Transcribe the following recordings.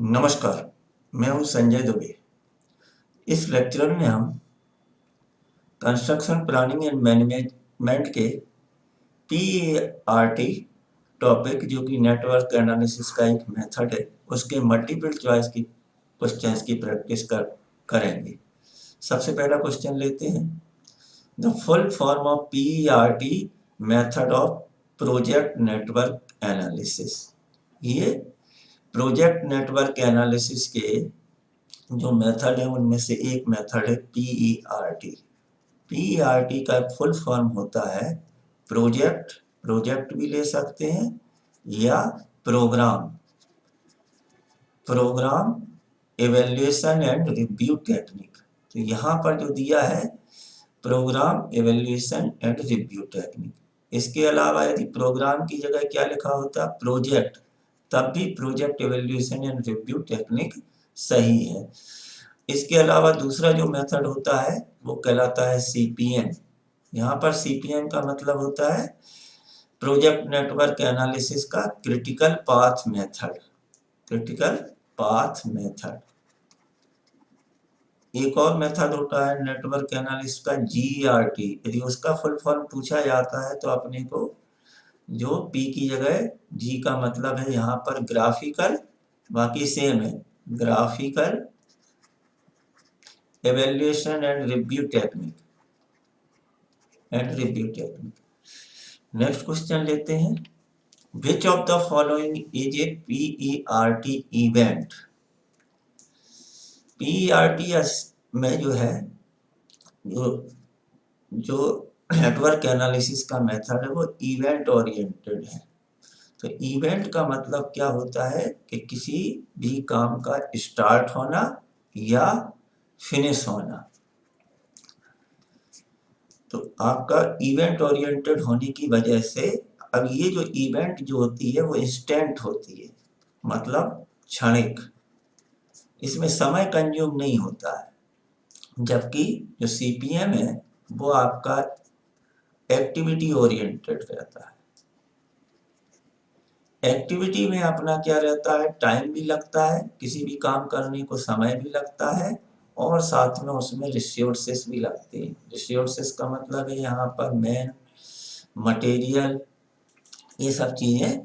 नमस्कार, मैं हूं संजय दुबे। इस लेक्चर में हम कंस्ट्रक्शन प्लानिंग एंड मैनेजमेंट के PERT टॉपिक, जो कि नेटवर्क एनालिसिस का एक मेथड है, उसके मल्टीपल चॉइस की क्वेश्चंस की प्रैक्टिस करेंगे। सबसे पहला क्वेश्चन लेते हैं। The full form of PERT method of project network analysis. ये प्रोजेक्ट नेटवर्क एनालिसिस के जो मेथड है उनमें से एक मेथड है PERT। PERT का फुल फॉर्म होता है प्रोजेक्ट भी ले सकते हैं या program evaluation and review technique. तो यहाँ पर जो दिया है program evaluation and review technique. इसके अलावा यदि प्रोग्राम की जगह क्या लिखा होता प्रोजेक्ट, तब भी project evaluation and review technique सही है। इसके अलावा दूसरा जो मेथड होता है वो कहलाता है CPM। यहाँ पर CPM का मतलब होता है प्रोजेक्ट नेटवर्क एनालिसिस का क्रिटिकल पाथ मेथड। एक और मेथड होता है नेटवर्क एनालिसिस का GERT। यदि उसका फुल फॉर्म पूछा जाता है तो अपने को जो P की जगह G का मतलब है यहाँ पर ग्राफिकल, बाकी सेम है, graphical evaluation and review technique next question लेते हैं। Which of the following is a PERT event. PERT में जो है जो नेटवर्क एनालिसिस का मेथड है वो इवेंट ओरिएंटेड है। तो इवेंट का मतलब क्या होता है कि किसी भी काम का स्टार्ट होना या फिनिश होना। तो आपका इवेंट ओरिएंटेड होने की वजह से अब ये जो इवेंट जो होती है वो इंस्टेंट होती है, मतलब क्षणिक, इसमें समय कंज्यूम नहीं होता है। जबकि जो CPM है वो आपका एक्टिविटी ओरिएंटेड रहता है। एक्टिविटी में अपना क्या रहता है, टाइम भी लगता है, किसी भी काम करने को समय भी लगता है, और साथ में उसमें रिसोर्सेस भी लगते हैं। रिसोर्सेस का मतलब है यहाँ पर मैन, मटेरियल, ये सब चीजें,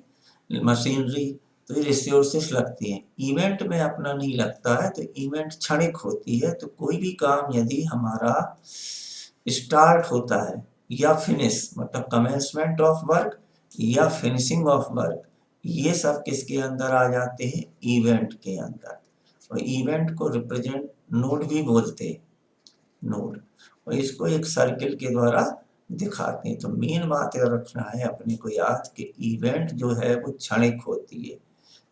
मशीनरी, तो ये रिसोर्सेस लगती हैं। इवेंट में अपना नहीं लगता है, तो इवेंट क्षणिक होती है। तो कोई भी काम यदि हमारा स्टार्ट होता है या फिनिश, मतलब कमेंसमेंट ऑफ वर्क या फिनिशिंग ऑफ वर्क, ये सब किसके अंदर आ जाते हैं, इवेंट के अंदर। और इवेंट को रिप्रेजेंट नोड भी बोलते हैं, नोड, और इसको एक सर्किल के द्वारा दिखाते हैं। तो मेन बात यह रखना है अपने को याद कि इवेंट जो है वो क्षणिक होती है,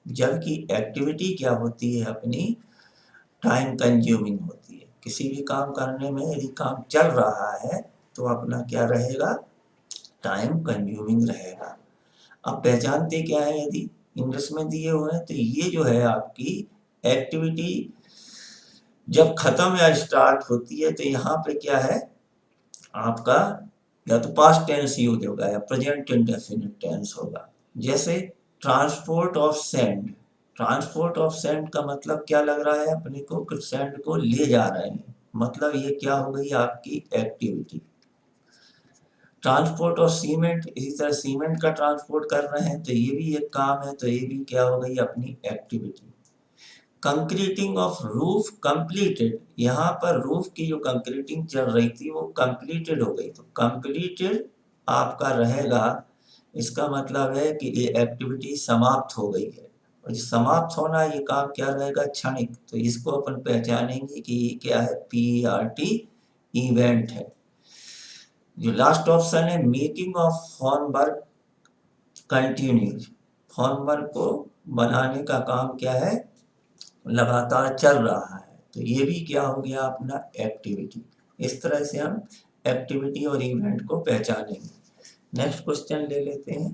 जबकि एक्टिविटी क्या होती है, अपनी टाइम कंज्यूमिंग होती है। किसी भी काम करने में यदि काम चल रहा है तो अपना क्या रहेगा, टाइम कंज्यूमिंग रहेगा। अब पहचानते क्या है, यदि इंग्लिश में दिए हुए हैं, तो ये जो है आपकी एक्टिविटी जब खत्म या स्टार्ट होती है तो यहाँ पे क्या है आपका, या तो पास्ट टेंस यूज होगा या प्रेजेंट इंडेफिनिट टेंस होगा। जैसे transport of sand. Transport of sand का मतलब क्या लग रहा है अपने को, कि सैंड को ले जा रहे हैं, मतलब ये क्या हो गई आपकी एक्टिविटी। ट्रांसपोर्ट ऑफ सीमेंट, इसी तरह सीमेंट का ट्रांसपोर्ट कर रहे हैं तो ये भी एक काम है, तो ये भी क्या हो गई अपनी activity. Concreting of roof completed, यहाँ पर रूफ की जो कंक्रीटिंग चल रही थी वो कंप्लीटेड हो गई, तो कंप्लीटेड आपका रहेगा। इसका मतलब है कि ये एक्टिविटी समाप्त हो गई है, और समाप्त होना ये काम क्या रहेगा, क्षणिक। तो इसको अपन पहचानेंगे कि ये क्या है, PERT इवेंट है। जो लास्ट ऑप्शन है making of formwork continues, formwork को बनाने का काम क्या है, लगातार चल रहा है, तो ये भी क्या हो गया अपना एक्टिविटी। इस तरह से हम एक्टिविटी और इवेंट को पहचानेंगे। नेक्स्ट क्वेश्चन ले लेते हैं।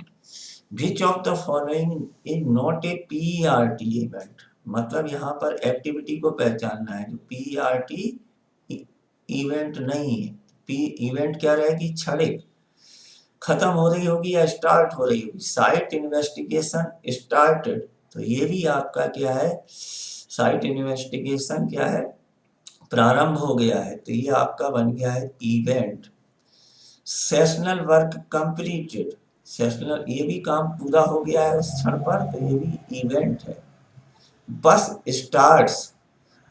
Which of the following is not a PERT event, मतलब यहाँ पर एक्टिविटी को पहचानना है, जो PERT इवेंट नहीं है। इवेंट क्या रहेगी, क्षणिक, खत्म हो रही होगी या स्टार्ट हो रही होगी। साइट इन्वेस्टिगेशन स्टार्टेड तो ये भी आपका क्या है, साइट इन्वेस्टिगेशन क्या है, प्रारंभ हो गया है। तो ये आपका बन गया है event. Sessional work completed, sessional ये भी काम पूरा हो गया है उस क्षण पर, तो ये भी इवेंट है। बस स्टार्ट्स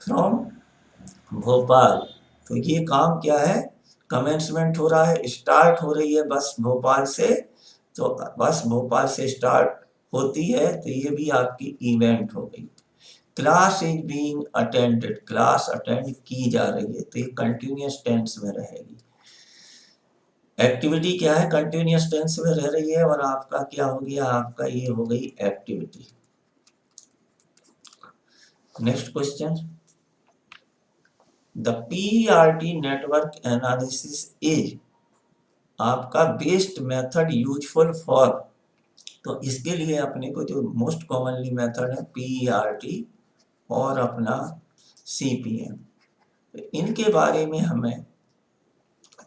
फ्रॉम भोपाल, तो ये काम क्या है, कमेंसमेंट हो रहा है, स्टार्ट हो रही है बस भोपाल से, तो बस भोपाल से स्टार्ट होती है, तो ये भी आपकी इवेंट हो गई। Class is being attended, class attend की जा रही है, तो ये कंटिन्यूअस टेंस में रहेगी। एक्टिविटी क्या है, कंटिन्यूअस टेंस में रह रही है, और आपका क्या हो गया, आपका ये हो गई activity. Next question, the PERT network analysis is आपका बेस्ट मेथड यूजफुल फॉर, तो इसके लिए अपने को जो मोस्ट कॉमनली मेथड है PERT और अपना CPM, इनके बारे में हमें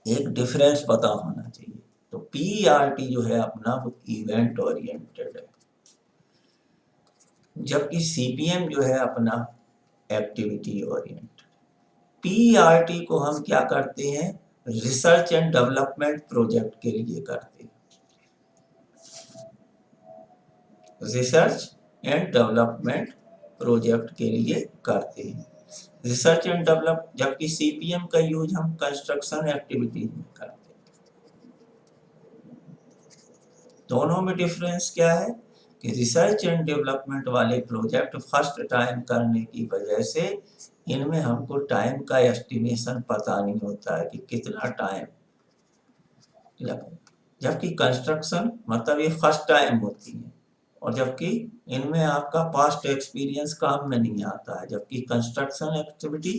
एक डिफरेंस पता होना चाहिए। तो PERT जो है अपना वो इवेंट ओरिएंटेड है, जबकि CPM जो है अपना एक्टिविटी ओरिएंटेड। PERT को हम क्या करते हैं, रिसर्च एंड डेवलपमेंट प्रोजेक्ट के लिए करते हैं, रिसर्च एंड डेवलपमेंट प्रोजेक्ट के लिए करते हैं, रिसर्च एंड डेवलप, जबकि CPM का यूज हम कंस्ट्रक्शन एक्टिविटीज में करते हैं। दोनों में डिफरेंस क्या है कि रिसर्च एंड डेवलपमेंट वाले प्रोजेक्ट फर्स्ट टाइम करने की वजह से इनमें हमको टाइम का एस्टिमेशन पता नहीं होता है कि कितना टाइम लगे, जबकि कंस्ट्रक्शन मतलब ये फर्स्ट टाइम होती है, और जबकि इनमें आपका पास्ट एक्सपीरियंस काम में नहीं आता है, जबकि कंस्ट्रक्शन एक्टिविटी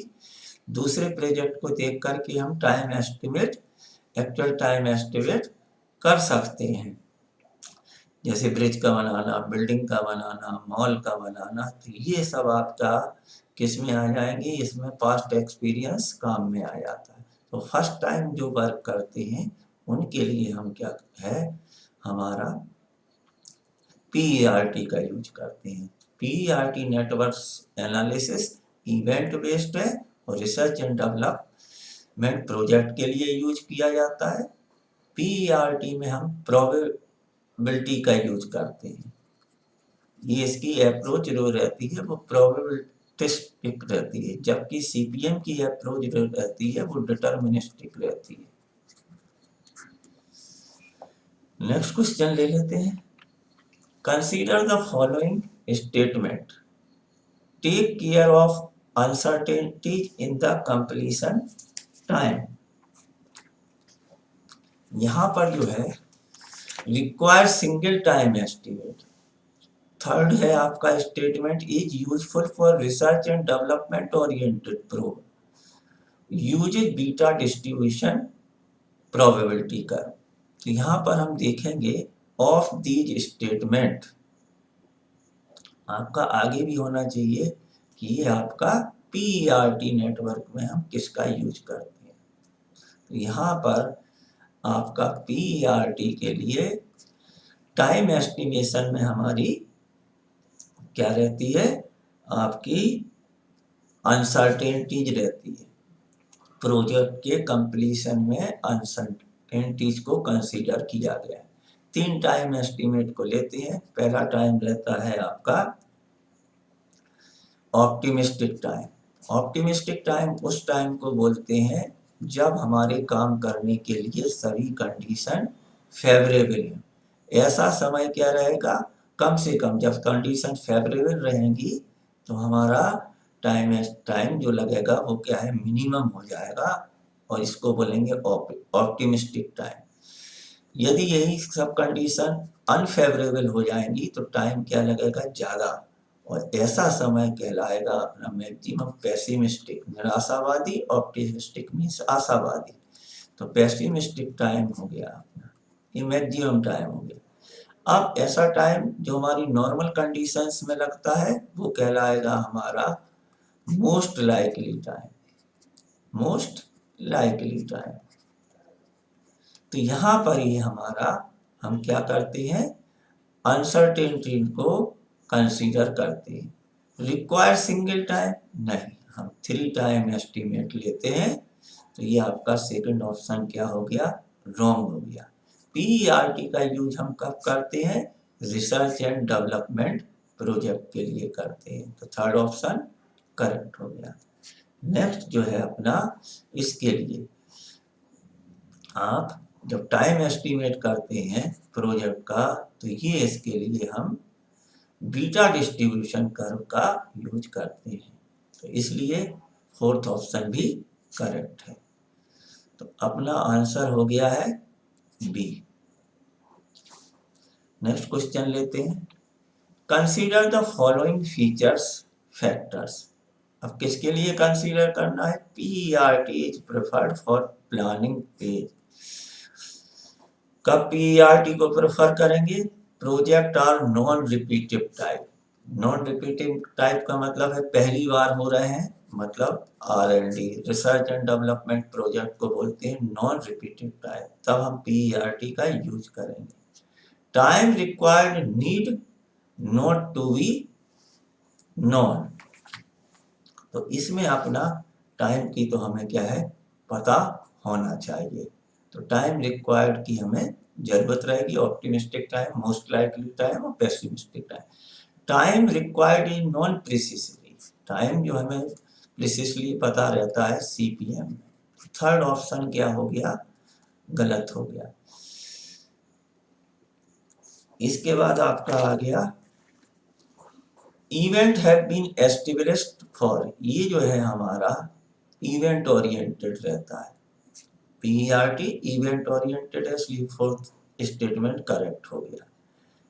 दूसरे प्रोजेक्ट को देख करके हम time estimate, actual time estimate कर सकते हैं, जैसे ब्रिज का बनाना, बिल्डिंग का बनाना, मॉल का बनाना, तो ये सब आपका किस में आ जाएंगे, इसमें पास्ट एक्सपीरियंस काम में आ जाता है। तो फर्स्ट टाइम जो वर्क करते हैं उनके लिए हम क्या है, हमारा PERT का यूज करते हैं। PERT network analysis event based है और रिसर्च एंड डेवलपमेंट प्रोजेक्ट के लिए यूज किया जाता है। PERT में हम प्रोबेबिलिटी का यूज करते हैं, ये इसकी अप्रोच जो रहती है वो प्रोबेबिलिस्टिक रहती है, जबकि CPM की अप्रोच जो रहती है वो डिटर्मिनिस्टिक रहती है। नेक्स्ट क्वेश्चन ले लेते हैं, consider the following statement, take care of uncertainties in the completion time. यहां पर जो है require single time estimate, third है आपका statement is useful for research and development oriented pro, uses beta distribution probability का। तो यहां पर हम देखेंगे ऑफ दीज स्टेटमेंट, आपका आगे भी होना चाहिए कि ये आपका PERT नेटवर्क में हम किसका यूज करते हैं। तो यहाँ पर आपका PERT के लिए टाइम एस्टिमेशन में हमारी क्या रहती है, आपकी अनसर्टेनिटीज रहती है, प्रोजेक्ट के कंप्लीशन में अनसर्टेनिटीज को कंसीडर किया गया है। 3 टाइम एस्टिमेट को लेते हैं। पहला टाइम रहता है आपका ऑप्टिमिस्टिक टाइम। ऑप्टिमिस्टिक टाइम उस टाइम को बोलते हैं जब हमारे काम करने के लिए सभी कंडीशन फेवरेबल हैं। ऐसा समय क्या रहेगा, कम से कम जब कंडीशन फेवरेबल रहेंगी तो हमारा टाइम जो लगेगा वो क्या है, मिनिमम हो जाएगा, और इसको बोलेंगे ऑप्टिमिस्टिक टाइम। यदि यही सब कंडीशन अनफेवरेबल हो जाएंगी तो टाइम क्या लगेगा, ज़्यादा, और ऐसा समय कहलाएगा अपना मैक्सिमम पेसिमिस्टिक, निराशावादी, ऑप्टिमिस्टिक मीन्स आशावादी। तो पेसिमिस्टिक टाइम हो गया अपना, ये मैक्सिमम टाइम हो गया। अब ऐसा टाइम जो हमारी नॉर्मल कंडीशंस में लगता है वो कहलाएगा हमारा most likely time, most likely time. तो यहाँ पर ये हमारा हम क्या करते हैं, अनसर्टेनिटी को कंसीडर करते हैं। रिक्वायर सिंगल टाइम नहीं, हम 3 टाइम एस्टीमेट लेते हैं। तो ये आपका सेकंड ऑप्शन क्या हो गया, रॉन्ग हो गया। PERT का यूज हम कब करते हैं, रिसर्च एंड डेवलपमेंट प्रोजेक्ट के लिए करते हैं। तो थर्ड ऑप्शन करेक्ट हो गया। नेक्स्ट जो है अपना, इसके लिए आप जब टाइम एस्टीमेट करते हैं प्रोजेक्ट का, तो ये इसके लिए हम बीटा डिस्ट्रीब्यूशन कर्व का यूज करते हैं। तो इसलिए फोर्थ ऑप्शन भी करेक्ट है। तो अपना आंसर हो गया है बी। नेक्स्ट क्वेश्चन लेते हैं। Consider the following features factors. अब किसके लिए कंसीडर करना है, PERT is preferred for planning page. कब PERT को प्रेफर करेंगे, project are non repetitive type. Non repetitive type का मतलब है पहली बार हो रहे हैं, मतलब R&D research and development project को बोलते हैं नॉन रिपीटिव टाइप, तब हम PERT का यूज करेंगे। Time required need not to be known. तो इसमें अपना टाइम की तो हमें क्या है, पता होना चाहिए। तो टाइम रिक्वायर्ड की हमें जरूरत रहेगी, optimistic time, most likely time और pessimistic time. Time required is non precisely, time जो हमें प्रिसिसली पता रहता है CPM में। थर्ड ऑप्शन क्या हो गया, गलत हो गया। इसके बाद आपका आ गया event have been established for. ये जो है हमारा इवेंट ओरिएंटेड रहता है, PERT इवेंट ओरिएंटेड है, इसलिए फोर्थ स्टेटमेंट करेक्ट हो गया।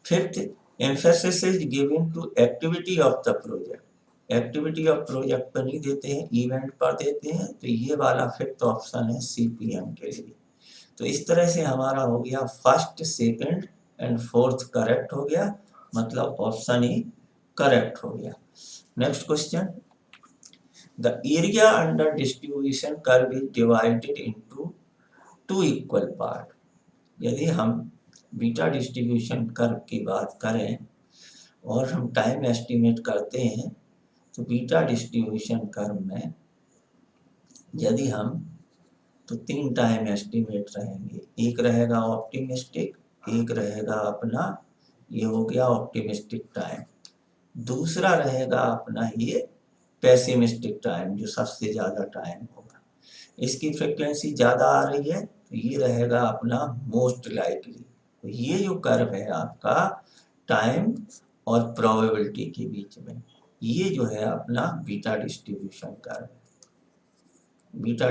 Fifth, emphasis is given to activity of the project. Activity of project पर नहीं देते हैं, इवेंट पर देते हैं। तो ये वाला फिफ्थ ऑप्शन है CPM के लिए। तो इस तरह से हमारा हो गया first, second and fourth correct हो गया, मतलब ऑप्शन ई करेक्ट हो गया। Next question, the area under distribution curve is divided into 2 equal part. यदि हम बीटा डिस्ट्रीब्यूशन कर्व की बात करें और हम टाइम एस्टीमेट करते हैं, तो बीटा डिस्ट्रीब्यूशन कर्व में यदि हम, तो 3 टाइम एस्टीमेट रहेंगे। एक रहेगा ऑप्टिमिस्टिक, एक रहेगा अपना ये हो गया ऑप्टिमिस्टिक टाइम, दूसरा रहेगा अपना ये पेसिमिस्टिक टाइम जो सबसे ज़्यादा टाइम होगा। इसकी फ्रिक्वेंसी ज़्यादा आ रही है, तो ये रहेगा अपना मोस्ट लाइकली। तो ये जो कर्व है आपका टाइम और प्रोबेबिलिटी के बीच में, ये जो है अपना beta distribution curve. Beta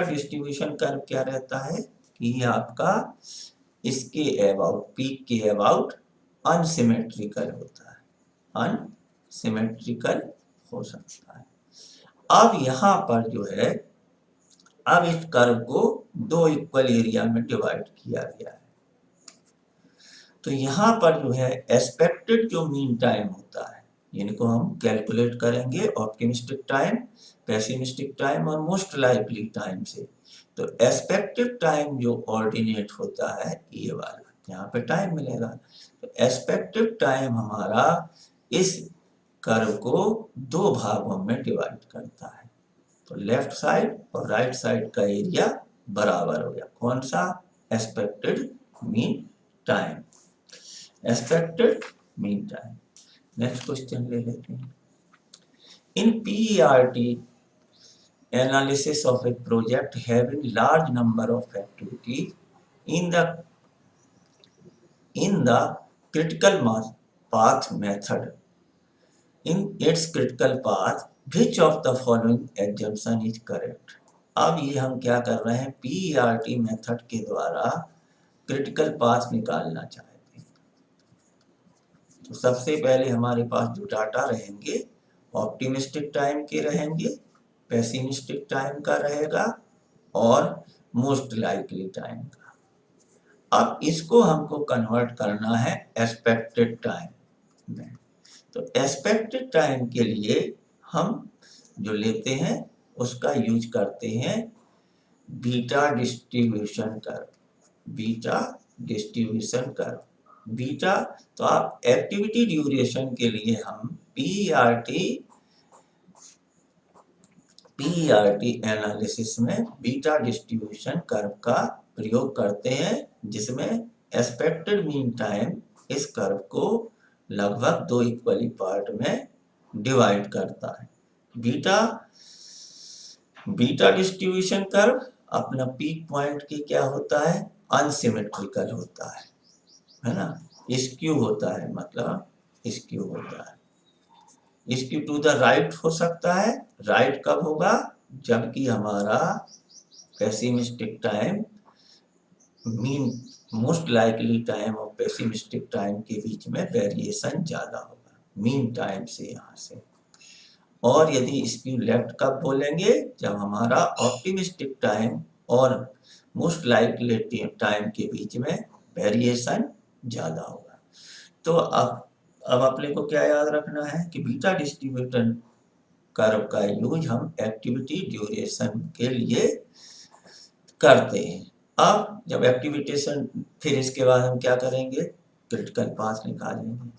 distribution curve क्या रहता है कि ये आपका इसके अबाउट, पीक के अबाउट अनसिमेट्रिकल होता है, अनसिमेट्रिकल हो सकता है। अब यहाँ पर जो है, अब इस कर्व को 2 इक्वल एरिया में डिवाइड किया गया है। तो यहाँ पर जो है एक्सपेक्टेड जो मीन टाइम होता है, इनको हम कैलकुलेट करेंगे ऑप्टिमिस्टिक टाइम, पेसिमिस्टिक टाइम और मोस्ट लाइकली टाइम से। तो एक्सपेक्टेड टाइम जो ऑर्डिनेट होता है ये वाला, यहाँ पे टाइम मिलेगा। तो एक्सपेक्टेड टाइम हमारा इस कर्व को 2 भागों में डिवाइड करता है। तो लेफ्ट साइड और राइट साइड का एरिया बराबर हो गया। कौन सा, expected mean time, expected mean time. Next question ले लेते हैं। इन PERT analysis of a project having large number of activities in the critical path method, in its critical path which of the following assumption is correct। अब ये हम क्या कर रहे हैं, PERT मेथड के द्वारा क्रिटिकल पाथ निकालना चाहते हैं। तो सबसे पहले हमारे पास जो डाटा रहेंगे ऑप्टिमिस्टिक टाइम के रहेंगे, पेसिमिस्टिक टाइम का रहेगा और मोस्ट लाइकली टाइम का। अब इसको हमको कन्वर्ट करना है एक्सपेक्टेड टाइम में। तो एक्सपेक्टेड टाइम के लिए हम जो लेते हैं उसका यूज करते हैं beta distribution curve, beta distribution curve. Beta, तो आप एक्टिविटी ड्यूरेशन के लिए हम पीईआरटी एनालिसिस में बीटा डिस्ट्रीब्यूशन कर्व का प्रयोग करते हैं, जिसमें एक्सपेक्टेड मीन टाइम इस कर्व को लगभग 2 इक्वली पार्ट में डिवाइड करता है। बीटा डिस्ट्रीब्यूशन कर्व अपना पीक पॉइंट के क्या होता है, अनसिमेट्रिकल होता है ना, स्क्यू होता है, मतलब स्क्यू होता है। स्क्यू टू द राइट हो सकता है, राइट कब होगा, जबकि हमारा pessimistic time mean most likely time और पेसिमिस्टिक टाइम के बीच में वेरिएशन ज्यादा होगा मीन टाइम से, यहाँ से। और यदि स्क्यू लेफ्ट कब बोलेंगे, जब हमारा ऑप्टिमिस्टिक टाइम और मोस्ट लाइकली टाइम के बीच में वेरिएशन ज्यादा होगा। तो अब अपने को क्या याद रखना है कि बीटा डिस्ट्रीब्यूशन कर्व का यूज हम एक्टिविटी ड्यूरेशन के लिए करते हैं। अब जब एक्टिविटेशन, फिर इसके बाद हम क्या करेंगे, क्रिटिकल पाथ निकालेंगे,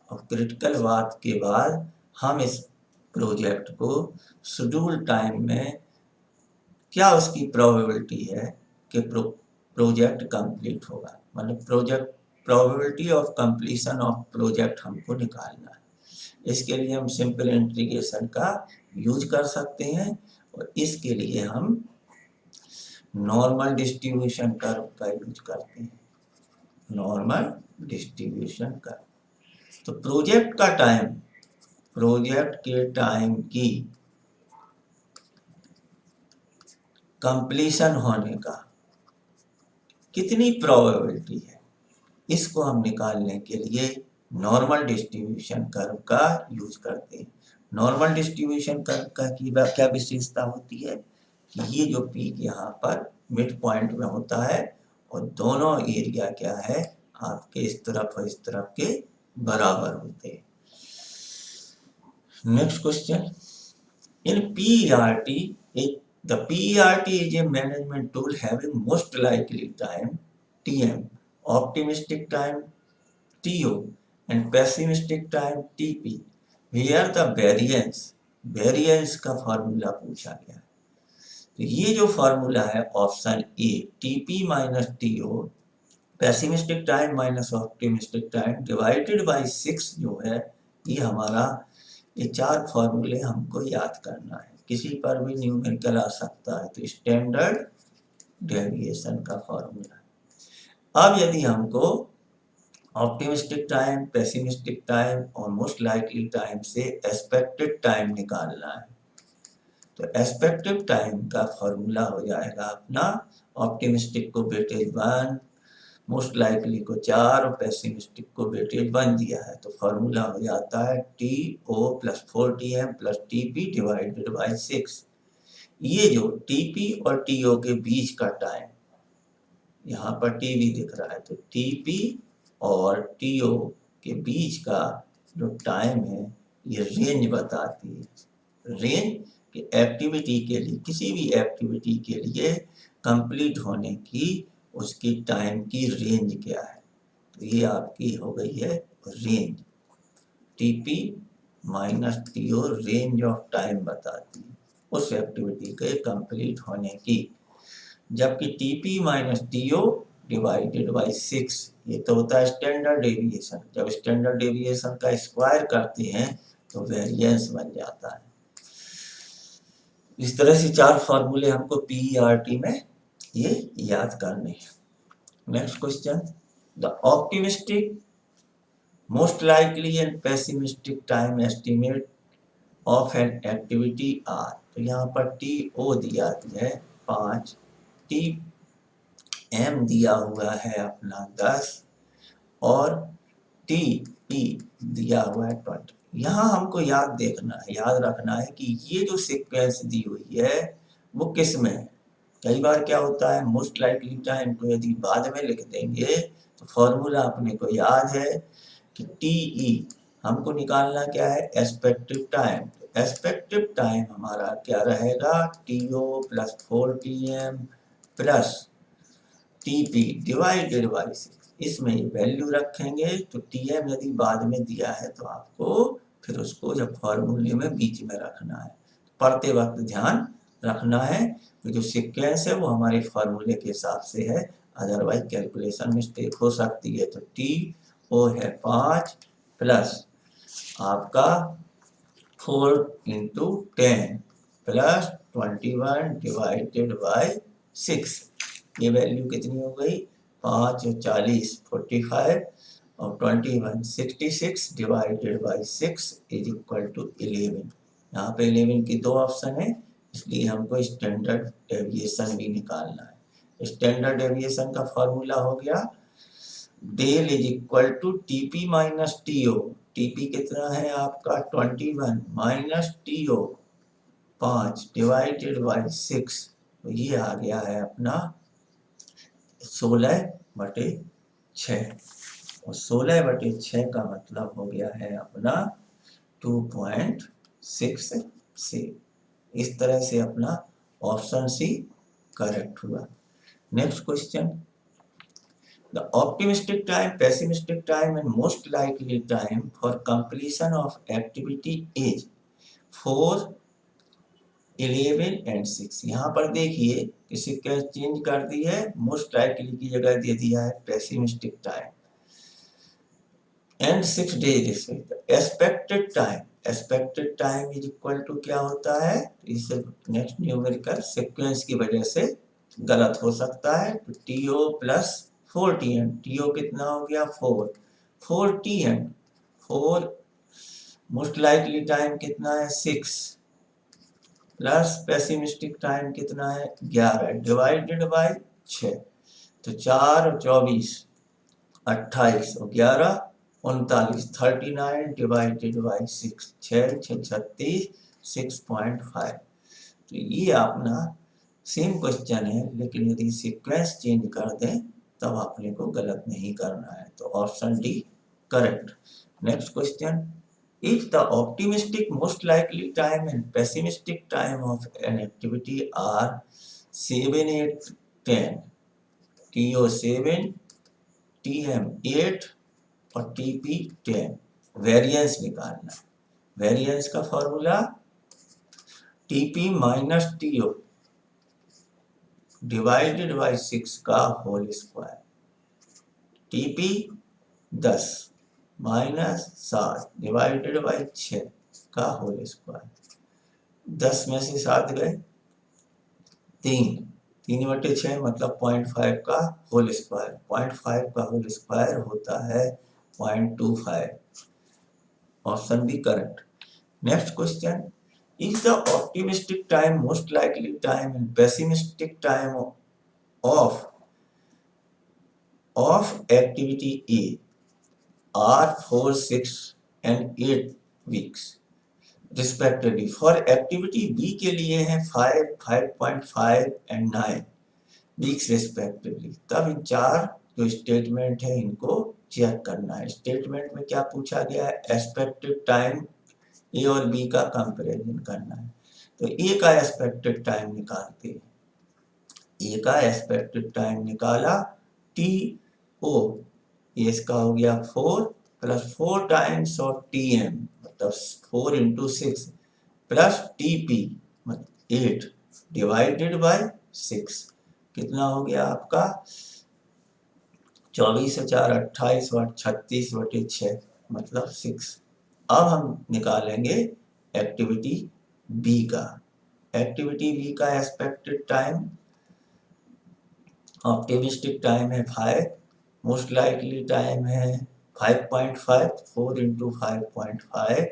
और क्रिटिकल पाथ के बाद हम इस प्रोजेक्ट को शेड्यूल टाइम में क्या उसकी प्रोबेबिलिटी है कि प्रोजेक्ट कंप्लीट होगा, मतलब probability of completion of project हमको निकालना है। इसके लिए हम सिंपल इंटीग्रेशन का यूज कर सकते हैं, और इसके लिए हम नॉर्मल डिस्ट्रीब्यूशन कर्व का यूज करते हैं, नॉर्मल डिस्ट्रीब्यूशन कर्व। तो प्रोजेक्ट के टाइम की कंप्लीशन होने का कितनी प्रोबेबिलिटी है, इसको हम निकालने के लिए नॉर्मल डिस्ट्रीब्यूशन कर्व का यूज करते हैं। नॉर्मल डिस्ट्रीब्यूशन कर्व का की क्या विशेषता होती है कि ये जो पीक यहाँ पर मिड पॉइंट में होता है, और दोनों एरिया क्या है, आपके इस तरफ और इस तरफ के बराबर होते हैं। Next question, in PERT, the PERT is a management tool having most likely time TM, optimistic time TO, and pessimistic time TP, where the variance का फॉर्मूला पूछा गया है। तो ये जो फॉर्मूला है option A, TP minus TO, pessimistic time minus optimistic time divided by 6 जो है, ये हमारा, ये 4 फॉर्मूले हमको याद करना है। किसी पर भी न्यूमेरिकल आ सकता है, तो स्टैंडर्ड डेविएशन का फॉर्मूला। अब यदि हमको ऑप्टिमिस्टिक टाइम, पेसिमिस्टिक टाइम और मोस्ट लाइकली टाइम से एक्सपेक्टेड टाइम निकालना है, तो एक्सपेक्टेड टाइम का फॉर्मूला हो जाएगा अपना, ऑप्टिमिस्टिक को वेटेज 1, मोस्ट लाइकली को 4 और पेसिमिस्टिक को वेटेज 1 दिया है, तो फॉर्मूला हो जाता है TO plus 4TM plus TP divided by 6। ये जो TP और TO के बीच का टाइम, यहाँ पर TB दिख रहा है, तो TP और TO के बीच का जो टाइम है, ये रेंज बताती है। रेंज कि एक्टिविटी के लिए, किसी भी एक्टिविटी के लिए कंप्लीट होने की उसकी टाइम की रेंज क्या है, तो ये आपकी हो गई है range. TP minus TO range of time बताती है उस एक्टिविटी के कंप्लीट होने की, जबकि TP minus TO divided by 6, ये तो होता है स्टैंडर्ड डेविएशन। जब स्टैंडर्ड डेविएशन का स्क्वायर करते हैं तो वेरिएंस बन जाता है। इस तरह से 4 फॉर्मूले हमको PERT में ये याद करने हैं। Next question, the optimistic, most likely and pessimistic time estimate of an activity are. तो यहाँ पर TO दिया है 5, TM दिया हुआ है अपना 10, और TE दिया हुआ है 20। यहाँ हमको याद रखना है कि ये जो सीक्वेंस दी हुई है वो किस में है। कई बार क्या होता है, मोस्ट लाइकली टाइम को यदि बाद में लिख देंगे, तो फॉर्मूला अपने को याद है कि TE हमको निकालना क्या है, एक्सपेक्टेड टाइम। एक्सपेक्टेड टाइम हमारा क्या रहेगा, TO plus 4TM plus TP divided by 6। इसमें ये वैल्यू रखेंगे। तो टीएम यदि बाद में दिया है तो आपको फिर उसको जब फॉर्मूले में बीच में रखना है, पढ़ते वक्त ध्यान रखना है। तो जो सीक्वेंस है वो हमारे फॉर्मूले के हिसाब से है, अदरवाइज कैलकुलेशन मिस्टेक हो सकती है। तो टी ओ है 5 प्लस आपका 4 × 10 प्लस 21 डिवाइडेड बाई 6। ये वैल्यू कितनी हो गई? 5 और 40 45 और 21 66 divided by 6 is equal to 11। यहाँ पे 11 की दो ऑप्शन है, इसलिए हमको स्टैंडर्ड डेविएशन भी निकालना है। स्टैंडर्ड डेविएशन का फॉर्मूला हो गया del is equal to TP minus TO. TP कितना है आपका 21 माइनस टीओ 5 डिवाइडेड बाई 6। तो ये आ गया है अपना 16/6। और 16/6 का मतलब हो गया है अपना 2.66। इस तरह से अपना ऑप्शन सी करेक्ट हुआ। Next question, the optimistic time, pessimistic time and most likely time for completion of activity is 4, 11 and 6। यहाँ पर देखिए किसी क्या चेंज कर दी है, मोस्ट लाइकली की जगह दे दिया है pessimistic time and 6 days. Expected time, expected time is equal to क्या होता है, इसे नेक्स्ट न्यूमेरिकल सीक्वेंस की वजह से गलत हो सकता है। तो टीओ प्लस 4TN, टीओ कितना हो गया 4, 4TN 4 मोस्ट लाइकली टाइम कितना है 6 प्लस पेसिमिस्टिक टाइम कितना है 11 डिवाइडेड बाई 6। तो 4 और 24 28 और 11 39 39 डिवाइडेड बाई 6 6 36 6.5। तो ये अपना सेम क्वेश्चन है, लेकिन यदि सीक्वेंस चेंज कर दें तब आपने को गलत नहीं करना है। तो option D correct. Next question, if the optimistic most likely time and pessimistic time of an activity are 7, 8, 10, TO 7, TM 8 और TP 10, वेरिएंस निकालना। वेरिएंस का formula TP minus TO divided by 6 का whole square. TP 10 minus 7 divided by 6 का whole square. 10 में से 7 गए 3/6 मतलब 0.5 का होल स्क्वायर। 0.5 का होल स्क्वायर होता है 0.25। Option B correct. Next question, is the optimistic time most likely time and pessimistic time of activity A are 4, 6 and 8 weeks respectively। for activity B के लिए है 5, 5.5 and 9 weeks respectively। तब इन चार जो statement है इनको चेक करना है। स्टेटमेंट में क्या पूछा गया है, एक्सपेक्टेड टाइम ए और बी का कंपैरिजन करना है। तो ए का एक्सपेक्टेड टाइम निकालते हैं। ए का एक्सपेक्टेड टाइम निकाला टी ओ, इसका हो गया 4 प्लस 4 टाइम्स ऑफ TM मतलब 4 × 6 प्लस TP मतलब 8 डिवाइडेड बाई 6। कितना हो गया आपका 24 और 4 28 और 36/6 मतलब 6। अब हम निकालेंगे एक्टिविटी बी का। एक्टिविटी बी का एक्सपेक्टेड टाइम, ऑप्टिमिस्टिक टाइम है 5, मोस्ट लाइकली टाइम है 5.5 4 × 5.5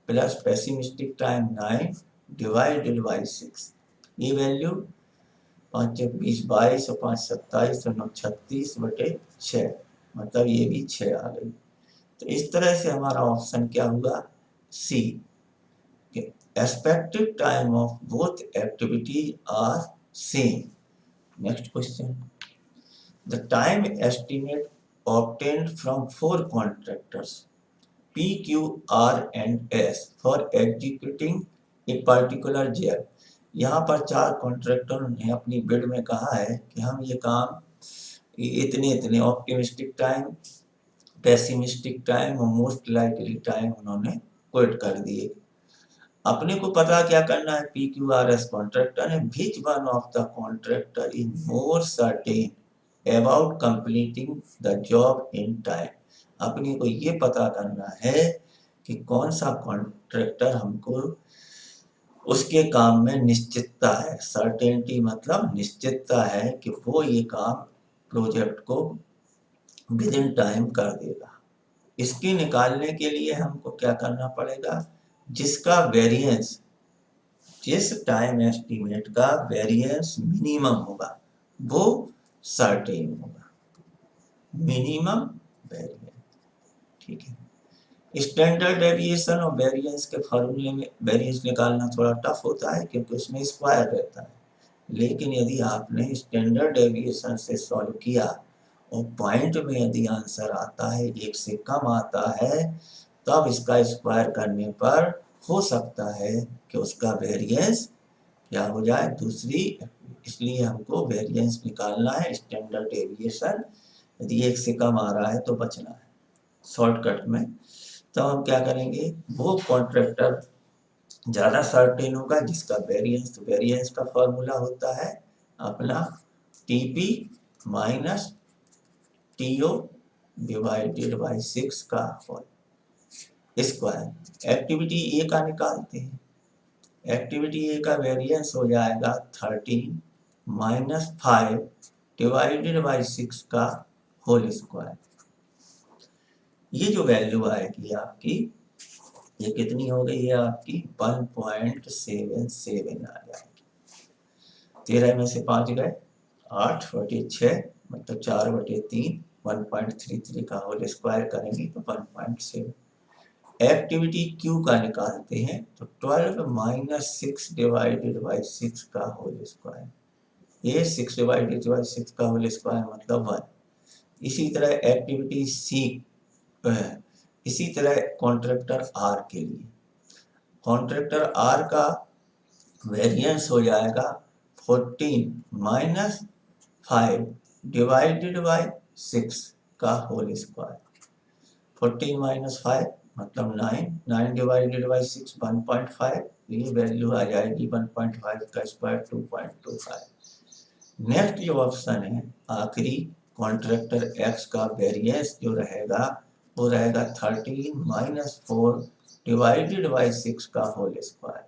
plus pessimistic time 9 divided by 6। ये वैल्यू 5 × 20 22 और 5 27 और 9 36/6 मतलब ये भी 6 आ गई। तो इस तरह से हमारा ऑप्शन क्या हुआ सी, expected time of both activities are same। Next question, the time estimate obtained from 4 contractors P, Q, R and S for executing a particular job। यहाँ पर 4 कॉन्ट्रैक्टर ने अपनी बिड में कहा है कि हम ये काम इतने इतने ऑप्टिमिस्टिक टाइम, पेसिमिस्टिक टाइम और मोस्ट लाइकली टाइम उन्होंने कोट कर दिए। अपने को पता क्या करना है, PQRS कॉन्ट्रैक्टर है, which one of the contractor is more certain about completing the job in time। अपने को ये पता करना है कि कौन सा कॉन्ट्रैक्टर हमको उसके काम में निश्चितता है, सर्टेनिटी मतलब निश्चितता है कि वो ये काम प्रोजेक्ट को विद इन टाइम कर देगा। इसके निकालने के लिए हमको क्या करना पड़ेगा, जिसका वेरिएंस, जिस टाइम एस्टीमेट का वेरिएंस मिनिमम होगा वो सर्टेन होगा, मिनिमम वेरिएंस। ठीक है, स्टैंडर्ड डेविएशन और वेरिएंस के फॉर्मूले में वेरिएंस निकालना थोड़ा टफ होता है क्योंकि उसमें स्क्वायर रहता है, लेकिन यदि आपने स्टैंडर्ड डेविएशन से सॉल्व किया और पॉइंट में यदि आंसर आता है 1 से कम आता है, तब इसका स्क्वायर करने पर हो सकता है कि उसका वेरिएंस क्या हो जाए, दूसरी। इसलिए हमको वेरिएंस निकालना है, स्टैंडर्ड डेविएशन यदि 1 से कम आ रहा है तो बचना है शॉर्टकट में। तो हम क्या करेंगे, वो कॉन्ट्रैक्टर ज़्यादा सर्टेन होगा जिसका वेरिएंस, तो वेरिएंस का फॉर्मूला होता है अपना TP minus TO divided by 6 का होल स्क्वायर। एक्टिविटी ए का निकालते हैं, एक्टिविटी ए का वेरिएंस हो जाएगा 13 माइनस 5 डिवाइडेड बाई 6 का होल स्क्वायर। ये जो वैल्यू आएगी आपकी, ये कितनी हो गई है आपकी 1.77 आ जाएगी। 13 में से 5 गए, 8/6 मतलब 4/3, 1.33 का होल स्क्वायर करेंगे तो 1.7। एक्टिविटी क्यू का निकालते हैं तो 12 माइनस 6 डिवाइडेड बाई 6 का होल स्क्वायर, ये 6 डिवाइडेड बाई 6 का होल स्क्वायर मतलब 1। इसी तरह एक्टिविटी सी, इसी तरह कॉन्ट्रैक्टर आर के लिए, कॉन्ट्रैक्टर आर का वेरिएंस हो जाएगा 14 माइनस 5 डिवाइडेड बाई 6 का होल स्क्वायर। 14 माइनस 5 मतलब 9, 9 डिवाइडेड बाई 6 1.5, ये वैल्यू आ जाएगी 1.5 का स्क्वायर 2.25। नेक्स्ट जो ऑप्शन है आखिरी, कॉन्ट्रैक्टर एक्स का वेरिएंस जो रहेगा वो रहेगा 13 माइनस 4 डिवाइडेड बाई 6 का होल स्क्वायर।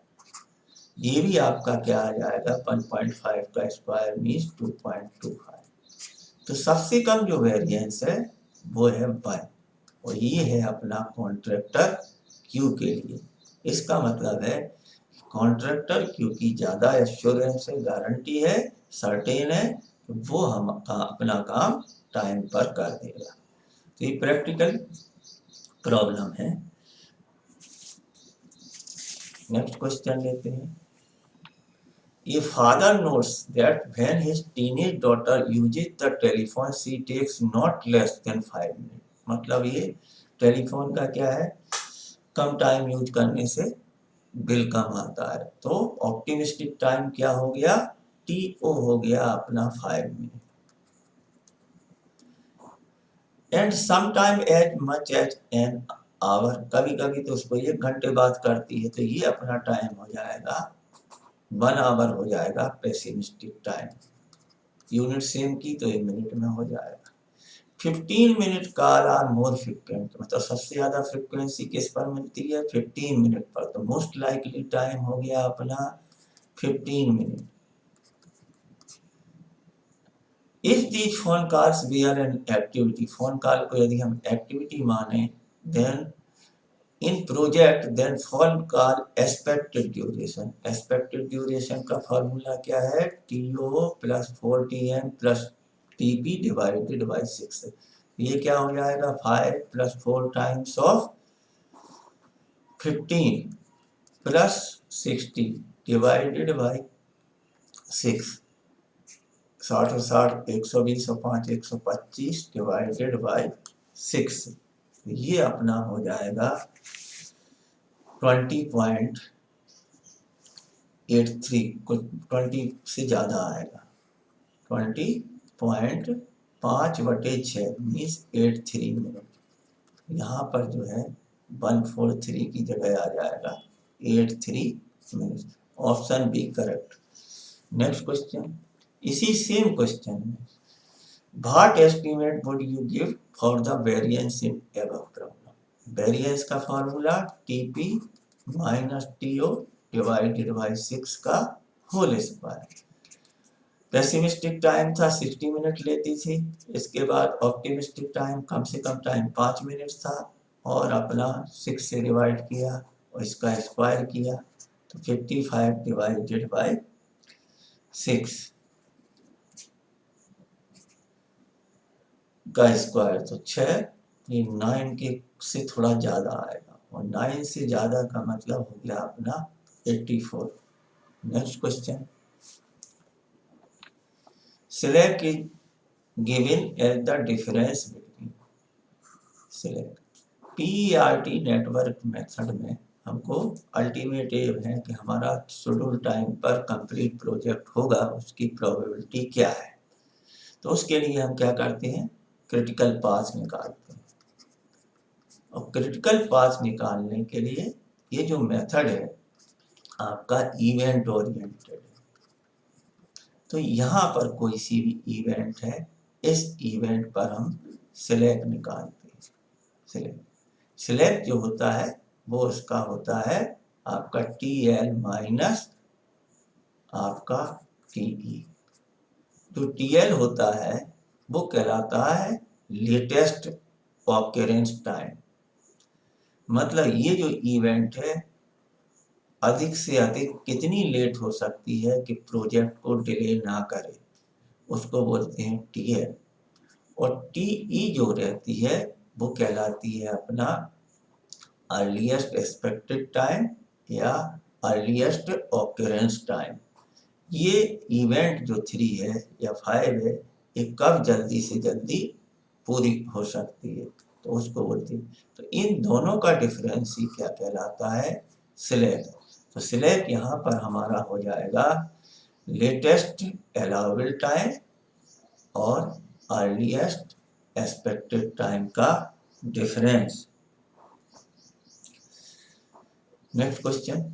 ये भी आपका क्या आ जाएगा 1.5 का स्क्वायर मीन्स 2.25। तो सबसे कम जो वेरिएंस है वो है 1 और ये है अपना कॉन्ट्रैक्टर क्यू के लिए। इसका मतलब है कॉन्ट्रैक्टर क्यू की ज़्यादा एश्योरेंस है, गारंटी है, सर्टेन है, वो हम अपना काम टाइम पर कर देगा। तो ये प्रैक्टिकल प्रॉब्लम है। नेक्स्ट क्वेश्चन लेते हैं। A father notes that when his teenage daughter uses the telephone, she takes not less than 5 minutes। मतलब ये टेलीफोन का क्या है, कम टाइम यूज करने से बिल कम आता है। तो ऑप्टिमिस्टिक टाइम क्या हो गया, TO हो गया अपना 5 minute. And some time as much as an hour, कभी कभी तो उसको 1 घंटे बाद करती है तो ये अपना टाइम हो जाएगा 1 आवर हो जाएगा पेसिमिस्टिक टाइम। यूनिट सेम की तो 1 मिनट में हो जाएगा। 15 minute call are more frequent, मतलब सबसे ज्यादा फ्रिक्वेंसी किस पर मिलती है, 15 मिनट पर। तो मोस्ट लाइकली टाइम हो गया अपना 15 minute. If the phone calls were an activity, phone call को यदि हम एक्टिविटी माने then in project, then phone call expected duration. Expected duration का फॉर्मूला क्या है, TO plus 4TN plus TP divided by 6। ये क्या हो जाएगा 5 plus 4 times of 15 plus 60 divided by 6। 60 और 60 120 और 5 125 डिवाइडेड बाई 6। ये अपना हो जाएगा 20.83, कुछ 20 से ज़्यादा आएगा, 20.83। 5/6 मीन्स 83 मिनट। यहाँ पर जो है 143 की जगह आ जाएगा 83 minute. Option B correct. Next question, इसी सेम क्वेश्चन में what estimate would you give for the variance in above problem. Variance का formula TP minus TO divided by 6 का होल स्क्वायर। पेसिमिस्टिक टाइम था 60 मिनट लेती थी, इसके बाद optimistic time कम से कम टाइम 5 मिनट था, और अपना 6 से डिवाइड किया और इसका स्क्वायर किया तो 55 डिवाइडेड बाय 6 का स्क्वायर तो 6, ये 9 के से थोड़ा ज़्यादा आएगा, और 9 से ज़्यादा का मतलब हो गया अपना 84। Next question, select is given as the difference between select PERT network method में हमको अल्टीमेट एम है कि हमारा शेड्यूल टाइम पर कंप्लीट प्रोजेक्ट होगा, उसकी प्रोबेबिलिटी क्या है। तो उसके लिए हम क्या करते हैं, क्रिटिकल पाथ निकालते हैं। और क्रिटिकल पाथ निकालने के लिए ये जो मेथड है आपका इवेंट ओरिएंटेड है। तो यहाँ पर कोई सी भी इवेंट है, इस इवेंट पर हम सिलेक्ट निकालते हैं। सिलेक्ट जो होता है वो उसका होता है आपका TL माइनस आपका TE। जो TL होता है वो कहलाता है लेटेस्ट ऑकरेंस टाइम। मतलब ये जो इवेंट है अधिक से अधिक कितनी लेट हो सकती है कि प्रोजेक्ट को डिले ना करे, उसको बोलते हैं TL। और TE जो रहती है वो कहलाती है अपना अर्लीस्ट एक्सपेक्टेड टाइम या अर्लीस्ट ऑकरेंस टाइम। ये इवेंट जो 3 है या 5 है, ये कब जल्दी से जल्दी पूरी हो सकती है, तो उसको बोलते हैं। तो इन दोनों का डिफरेंस ही क्या कहलाता है, सिलेक्ट। तो सिलेक्ट यहाँ पर हमारा हो जाएगा लेटेस्ट अलाउबल टाइम और अर्लीस्ट एक्सपेक्टेड टाइम का difference. Next question,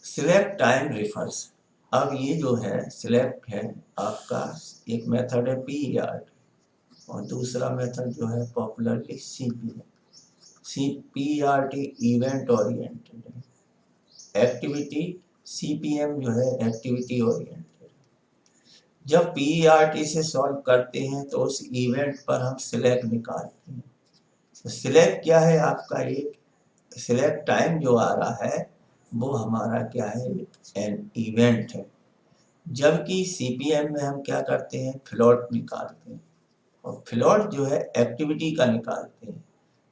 select time refers. अब ये जो है सिलेक्ट है आपका, एक मेथड है PERT और दूसरा मेथड जो है popularly CPM। PERT event oriented है, एक्टिविटी CPM जो है एक्टिविटी ओरिएंटेड। जब PERT से सॉल्व करते हैं तो उस इवेंट पर हम सिलेक्ट निकालते हैं। तो सिलेक्ट क्या है आपका, एक सिलेक्ट टाइम जो आ रहा है वो हमारा क्या है, एन इवेंट है। जबकि CPM में हम क्या करते हैं, फ्लोट निकालते हैं, और फ्लोट जो है एक्टिविटी का निकालते हैं।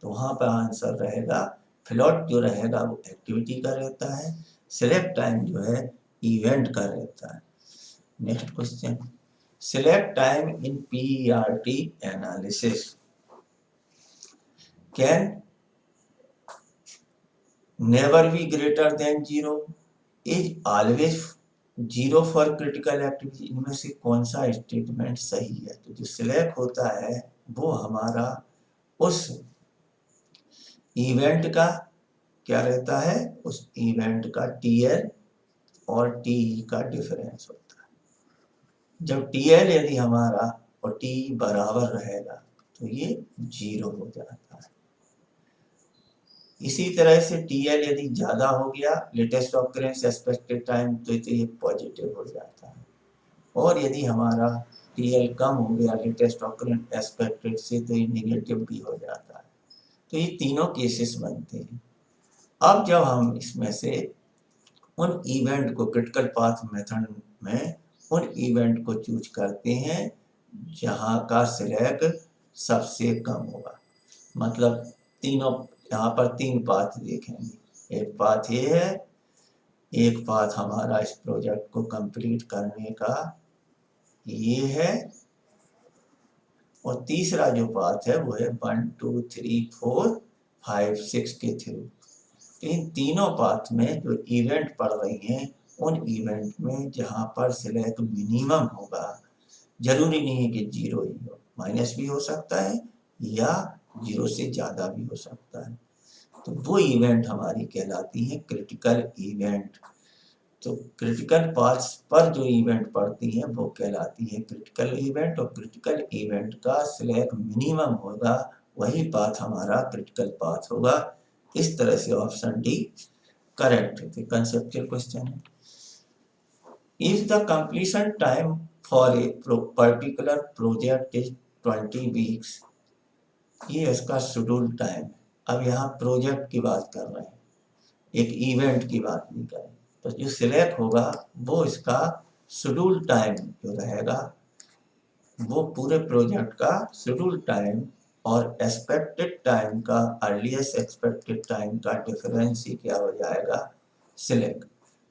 तो वहाँ पर आंसर रहेगा, फ्लोट जो रहेगा वो एक्टिविटी का रहता है, सिलेक्ट टाइम जो है इवेंट का रहता है। Next question, select time in PERT analysis can never be greater than 0, is always 0 for critical activity. इनमें से कौन सा स्टेटमेंट सही है। तो जो सिलेक्ट होता है वो हमारा उस इवेंट का क्या रहता है, उस इवेंट का TL और TE का डिफरेंस होता है। जब TL यदि हमारा और TE बराबर रहेगा तो ये 0 हो जाता है। इसी तरह से TL यदि ज़्यादा हो गया, लेटेस्ट ऑकरेंस एक्सपेक्टेड टाइम, तो ये पॉजिटिव हो जाता है। और यदि हमारा TL कम हो गया लेटेस्ट ऑकरेंस एक्सपेक्टेड से, तो ये निगेटिव भी हो जाता है। तो ये तीनों केसेस बनते हैं। अब जब हम इसमें से उन इवेंट को क्रिटिकल पाथ मेथड में उन इवेंट को चूज करते हैं जहाँ का सिलेक्ट सबसे कम होगा। मतलब तीनों यहाँ पर 3 पाथ देखेंगे। एक पाथ ये है, एक पाथ हमारा इस प्रोजेक्ट को कंप्लीट करने का ये है, और तीसरा जो पाथ है वो है 1 2 3 4 5 6 के थ्रू। इन तीनों पाथ में जो इवेंट पड़ रही हैं, उन इवेंट में जहाँ पर सिलेक्ट मिनिमम होगा जरूरी नहीं है कि 0 ही हो, माइनस भी हो सकता है या 0 से ज़्यादा भी हो सकता है। तो वो इवेंट हमारी कहलाती है क्रिटिकल इवेंट। तो क्रिटिकल पाथ्स पर जो इवेंट पड़ती हैं वो कहलाती है क्रिटिकल इवेंट, और क्रिटिकल इवेंट का स्लैक मिनिमम होगा, वही पाथ हमारा क्रिटिकल पाथ होगा। इस तरह से ऑप्शन डी करेक्ट है। कंसेप्चुअल क्वेश्चन है। If the completion time for a particular project is 20 weeks, ये इसका शेड्यूल टाइम है। अब यहाँ प्रोजेक्ट की बात कर रहे हैं, एक इवेंट की बात नहीं करें। तो जो सिलेक्ट होगा वो इसका शेड्यूल टाइम जो रहेगा, वो पूरे प्रोजेक्ट का शेड्यूल टाइम और एक्सपेक्टेड टाइम का, अर्लीस्ट एक्सपेक्टेड टाइम का डिफरेंस ही क्या हो जाएगा, सिलेक्ट।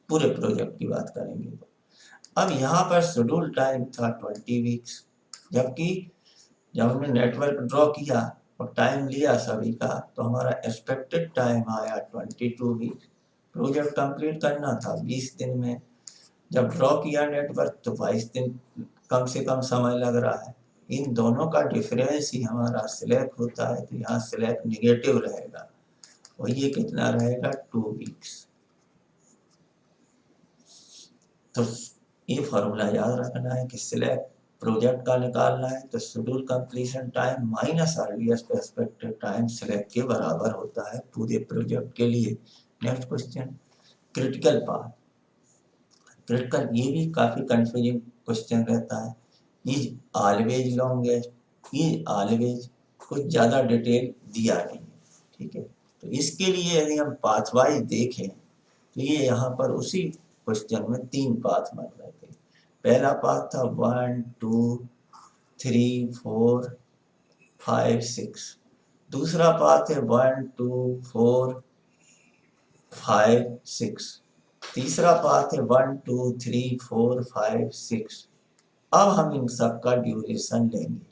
पूरे प्रोजेक्ट की बात करेंगे तो अब यहाँ पर शेड्यूल टाइम था 20 वीक्स, जबकि जब हमने नेटवर्क ड्रॉ किया और टाइम लिया सभी का, तो हमारा एक्सपेक्टेड टाइम आया 22 वीक्स। प्रोजेक्ट कंप्लीट करना था 20 दिन में, जब ड्रॉ किया नेटवर्क तो 22 दिन कम से कम समय लग रहा है। इन दोनों का डिफरेंस ही हमारा सिलेक्ट होता है, तो यहाँ सिलेक्ट निगेटिव रहेगा और ये कितना रहेगा, 2 वीक्स। तो ये फॉर्मूला याद रखना है कि सिलेक्ट प्रोजेक्ट का निकालना है तो schedule completion time minus earliest expected time select के बराबर होता है पूरे प्रोजेक्ट के लिए। Next question, critical path. Critical, ये भी काफी कंफ्यूजिंग क्वेश्चन रहता है। Is always longest, is always, कुछ ज्यादा डिटेल दिया नहीं है, ठीक है। तो इसके लिए यदि हम पाथ वाइज देखें तो ये यहाँ पर उसी क्वेश्चन में 3 पाथ बन रहे थे। पहला पाथ था 1 2 3 4 5 6। दूसरा पाथ है 1 2 4 5 6। तीसरा पाथ है 1 2 3 4 5 6। अब हम इन सब का ड्यूरेशन लेंगे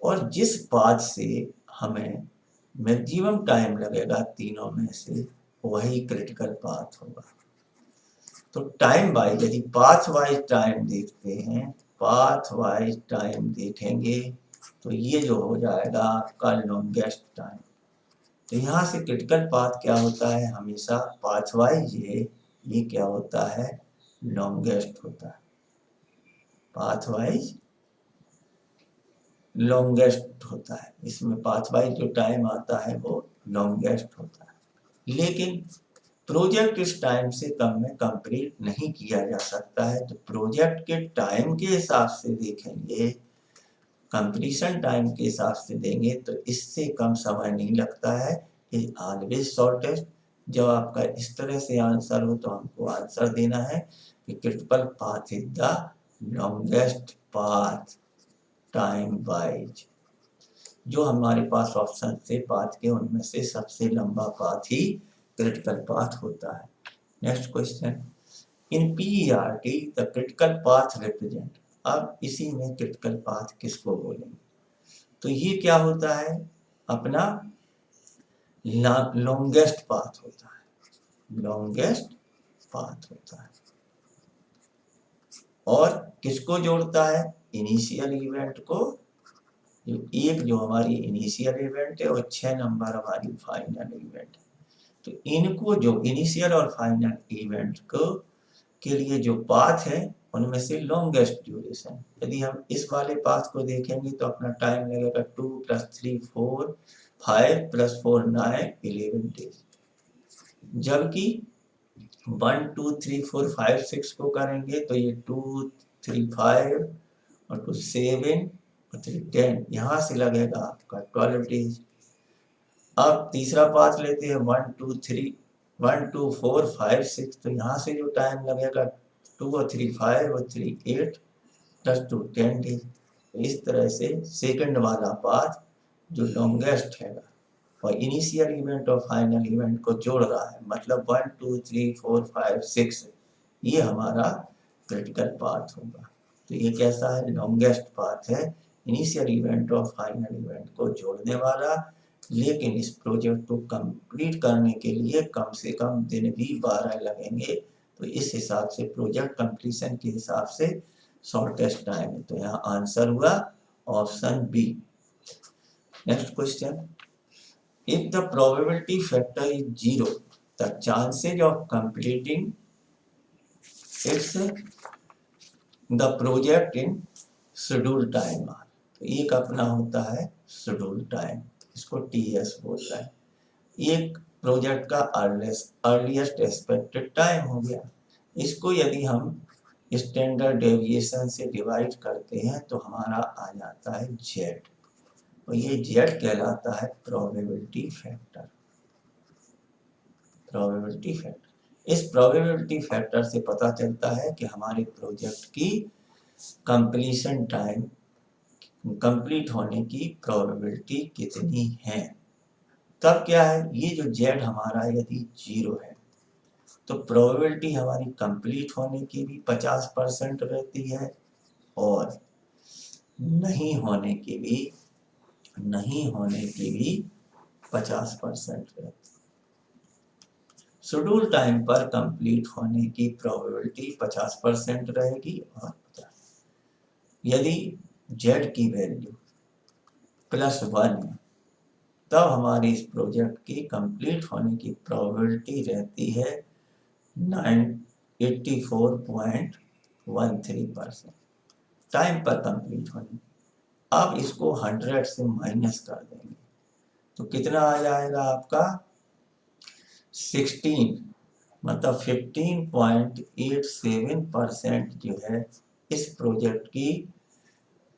और जिस पाथ से हमें मैक्सिमम टाइम लगेगा तीनों में से, वही क्रिटिकल पाथ होगा। तो टाइम वाइज यदि पाथ वाइज टाइम देखते हैं, पाथ वाइज टाइम देखेंगे तो ये जो हो जाएगा आपका लॉन्गेस्ट टाइम। तो यहाँ से क्रिटिकल पाथ क्या होता है, हमेशा पाथ वाइज ये क्या होता है, लॉन्गेस्ट होता है। पाथ वाइज लॉन्गेस्ट होता है, इसमें पाथ वाइज जो टाइम आता है वो लॉन्गेस्ट होता है। लेकिन प्रोजेक्ट इस टाइम से कम में कंप्लीट नहीं किया जा सकता है, तो प्रोजेक्ट के टाइम के हिसाब से देखेंगे, कंप्लीशन टाइम के हिसाब से देंगे तो इससे कम समय नहीं लगता है। Is always shortest. जब आपका इस तरह से आंसर हो तो हमको आंसर देना है कि critical path is the longest path time wise. जो हमारे पास ऑप्शन थे पाथ के, उनमें से सबसे लंबा पाथ ही क्रिटिकल पाथ होता है। Next question, in PERT the critical path represent. अब इसी में क्रिटिकल पाथ किसको बोलेंगे, तो ये क्या होता है, अपना लॉन्गेस्ट पाथ होता है, लॉन्गेस्ट पाथ होता है। और किसको जोड़ता है, इनिशियल इवेंट को, जो हमारी इनिशियल इवेंट है और 6 नंबर हमारी फाइनल इवेंट है। तो इनको जो इनिशियल और फाइनल इवेंट को के लिए जो पाथ है उनमें से लॉन्गेस्ट ड्यूरेशन, यदि हम इस वाले पाथ को देखेंगे तो अपना टाइम लगेगा 2 + 3 4 5 + 4 9 11 डेज। जबकि 1 2 3 4 5 6 को करेंगे तो ये 2 3 5 और 2 7 और 3 10, यहाँ से लगेगा आपका 12 डेज। अब तीसरा पाथ लेते हैं 1 2 3 1 2 4 5 6, तो यहाँ से जो टाइम लगेगा 2 और 3 5 और 3 8 + 2 10 डेज। इस तरह से सेकंड वाला पाथ जो लॉन्गेस्ट है और इनिशियल इवेंट और फाइनल इवेंट को जोड़ रहा है, मतलब 1 2 3 4 5 6, ये हमारा क्रिटिकल पाथ होगा। तो ये कैसा है, लॉन्गेस्ट पाथ है, इनिशियल इवेंट और फाइनल इवेंट को जोड़ने वाला। लेकिन इस प्रोजेक्ट को कंप्लीट करने के लिए कम से कम दिन भी 12 लगेंगे। तो इस हिसाब से प्रोजेक्ट कंप्लीशन के हिसाब से शॉर्टेस्ट टाइम है, तो यहाँ आंसर हुआ option B. Next question, if the probability factor is 0 the chances of completing its the project in schedule time are. तो एक अपना होता है शेड्यूल टाइम, इसको टीएस बोलता है। एक प्रोजेक्ट का अर्लीस्ट एक्सपेक्टेड टाइम हो गया। इसको यदि हम स्टैंडर्ड डेविएशन से डिवाइड करते हैं तो हमारा आ जाता है जेड, और ये जेड कहलाता है प्रोबेबिलिटी फैक्टर। प्रोबेबिलिटी फैक्टर, इस प्रोबेबिलिटी फैक्टर से पता चलता है कि हमारे प्रोजेक्ट की कंप्लीशन टाइम, कंप्लीट होने की प्रोबेबिलिटी कितनी है। तब क्या है, ये जो जेड हमारा यदि 0 है तो प्रोबेबिलिटी हमारी कंप्लीट होने की भी 50% रहती है, और नहीं होने की भी 50% रहती है। शेड्यूल टाइम पर कंप्लीट होने की प्रोबेबिलिटी 50% रहेगी, और 50 यदि जेड की वैल्यू +1 है तब हमारे इस प्रोजेक्ट की कंप्लीट होने की प्रोबेबिलिटी रहती है 84.13% टाइम पर कंप्लीट होने। अब इसको 100 से माइनस कर देंगे तो कितना आ जाएगा आपका 16, मतलब 15.87% जो है इस प्रोजेक्ट की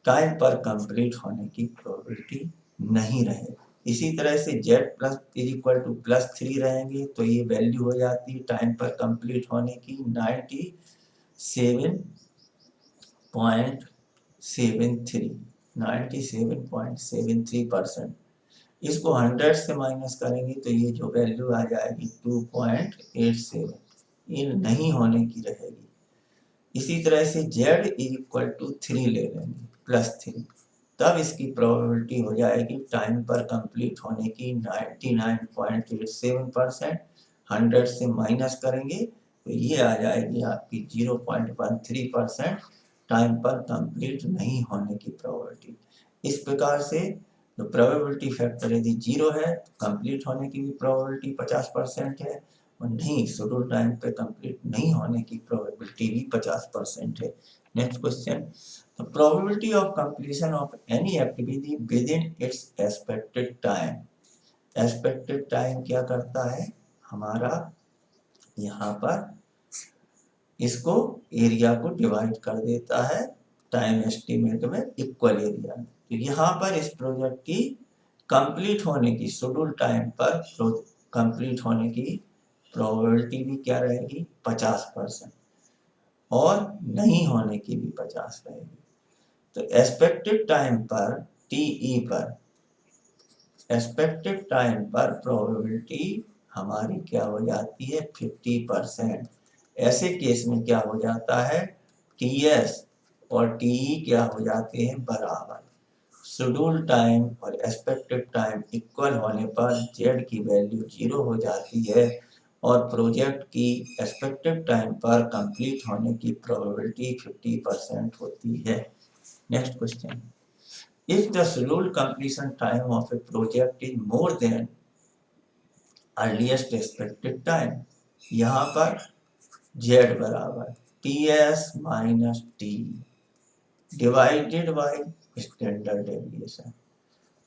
टाइम पर कंप्लीट होने की प्रोबेबिलिटी नहीं रहेगी। इसी तरह से z plus is equal to +3 रहेंगे तो ये वैल्यू हो जाती है टाइम पर कंप्लीट होने की 97.73%। इसको 100 से माइनस करेंगे तो ये जो वैल्यू आ जाएगी 2.87, ये नहीं होने की रहेगी। इसी तरह से z इज इक्वल टू 3 ले लेंगे +3, तब इसकी प्रोबेबिलिटी हो जाएगी टाइम पर कंप्लीट होने की 99.87%। 100 से माइनस करेंगे तो ये आ जाएगी आपकी 0.13% टाइम पर कंप्लीट नहीं होने की प्रोबेबिलिटी। इस प्रकार से जो प्रोबेबिलिटी फैक्टर यदि 0 है कंप्लीट होने की भी प्रोबेबिलिटी 50% है, और नहीं शेड्यूल टाइम पे कंप्लीट नहीं होने की प्रोबेबिलिटी भी 50% है। Next question, the probability of completion of any activity with in its expected time. Expected time क्या करता है हमारा, यहाँ पर इसको एरिया को डिवाइड कर देता है टाइम एस्टीमेट में इक्वल एरिया में। तो यहाँ पर इस प्रोजेक्ट की कंप्लीट होने की शेड्यूल टाइम पर कंप्लीट होने की प्रोबेबिलिटी भी क्या रहेगी 50%, और नहीं होने की भी 50 रहेगी। तो एक्सपेक्टेड टाइम पर टीई पर, एक्सपेक्टेड टाइम पर प्रोबेबिलिटी हमारी क्या हो जाती है 50%। ऐसे केस में क्या हो जाता है टीएस और टीई क्या हो जाते हैं बराबर। शेड्यूल टाइम और एक्सपेक्टेड टाइम इक्वल होने पर जेड की वैल्यू 0 हो जाती है, और प्रोजेक्ट की एक्सपेक्टेड टाइम पर कंप्लीट होने की प्रोबेबिलिटी 50% होती है। Next question, if the scheduled completion time of a project is more than earliest expected time, यहाँ पर z बराबर ts minus T divided by standard deviation.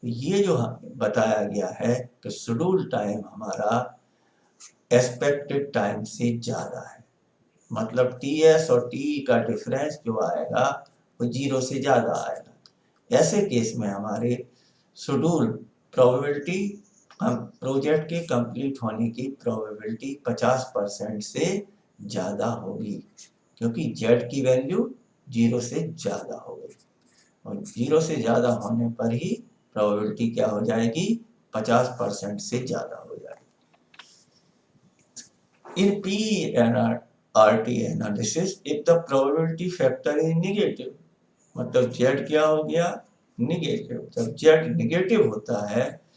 ये जो बताया गया है कि शेड्यूल टाइम हमारा एक्सपेक्टेड टाइम से ज़्यादा है, मतलब ts और टी का डिफरेंस जो आएगा वो 0 से ज़्यादा आएगा। ऐसे केस में हमारे शेड्यूल प्रोबेबिलिटी प्रोजेक्ट के कंप्लीट होने की प्रोबेबिलिटी 50% से ज़्यादा होगी, क्योंकि z की वैल्यू 0 से ज़्यादा हो गई, और 0 से ज़्यादा होने पर ही प्रोबेबिलिटी क्या हो जाएगी 50% से ज़्यादा हो जाएगी। इन PNRT analysis if the probability factor is negative, मतलब z क्या हो गया निगेटिव। जब z निगेटिव होता है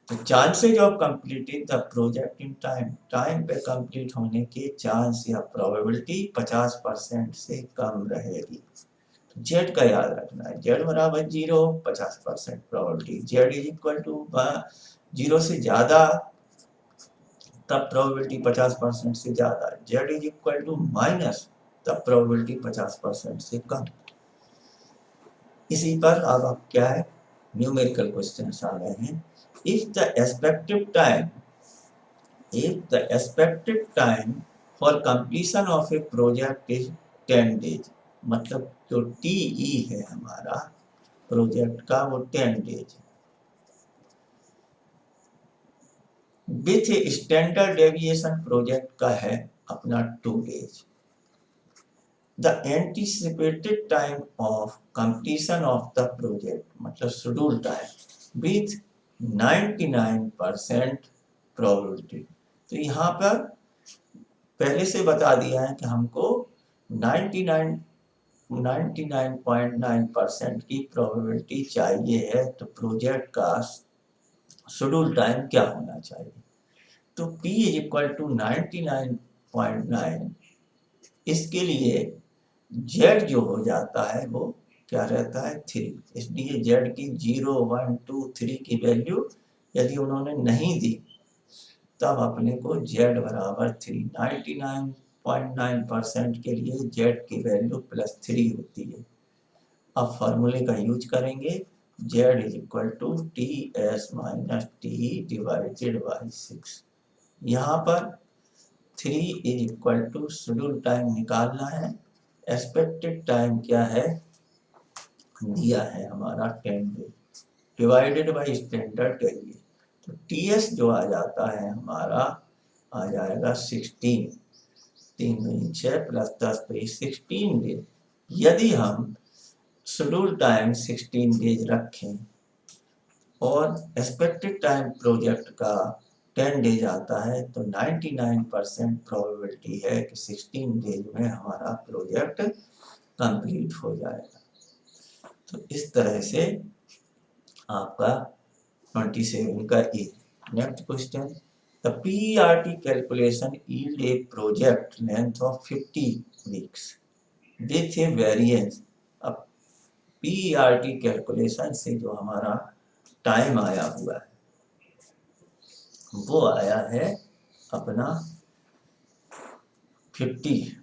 तो chances of completing the project in time, time पे कंप्लीट होने के चांस या प्रोबेबिलिटी 50% से कम रहेगी। जेड का याद रखना है, जेड बराबर 0 50% probability, Z is equal to 0 से ज़्यादा तब प्रोबेबिलिटी 50% से ज़्यादा, Z is equal to minus तब प्रोबेबिलिटी 50% से कम। इसी पर अब क्या है, न्यूमेरिकल क्वेश्चंस आ गए हैं। If the expected time for completion of A project is 10 days, मतलब जो टीई है हमारा प्रोजेक्ट का वो 10 days, with standard deviation project का है अपना 2 days. The anticipated time of completion of the project, मतलब शेड्यूल टाइम विथ 99% प्रोबेबिलिटी। तो यहाँ पर पहले से बता दिया है कि हमको 99.9% की प्रोबेबिलिटी चाहिए है, तो प्रोजेक्ट का शेड्यूल टाइम क्या होना चाहिए। तो P इज इक्वल टू 99.9, इसके लिए Z जो हो जाता है वो क्या रहता है 3, इसलिए Z की 0 1 2 3 की वैल्यू यदि उन्होंने नहीं दी तब अपने को Z बराबर 3, 99.9% के लिए Z की वैल्यू +3 होती है। अब फॉर्मूले का यूज करेंगे, Z is equal to TS minus T divided by 6। यहाँ पर 3 is equal to schedule time निकालना है, एक्सपेक्टेड टाइम क्या है दिया है हमारा 10 days, divided by standard deviation, तो TS जो आ जाता है हमारा आ जाएगा 16, 3 दूनी 6 + 10 तो 16 डेज। यदि हम शेड्यूल टाइम 16 डेज रखें और एक्सपेक्टेड टाइम प्रोजेक्ट का 10 डेज आता है, तो 99% प्रोबेबिलिटी है कि 16 डेज में हमारा प्रोजेक्ट कंप्लीट हो जाएगा। तो इस तरह से आपका 27 का A. Next question, the PERT calculation yield a project length of 50 weeks with a variance। अब PERT कैलकुलेशन से जो हमारा टाइम आया हुआ है वो आया है अपना 50।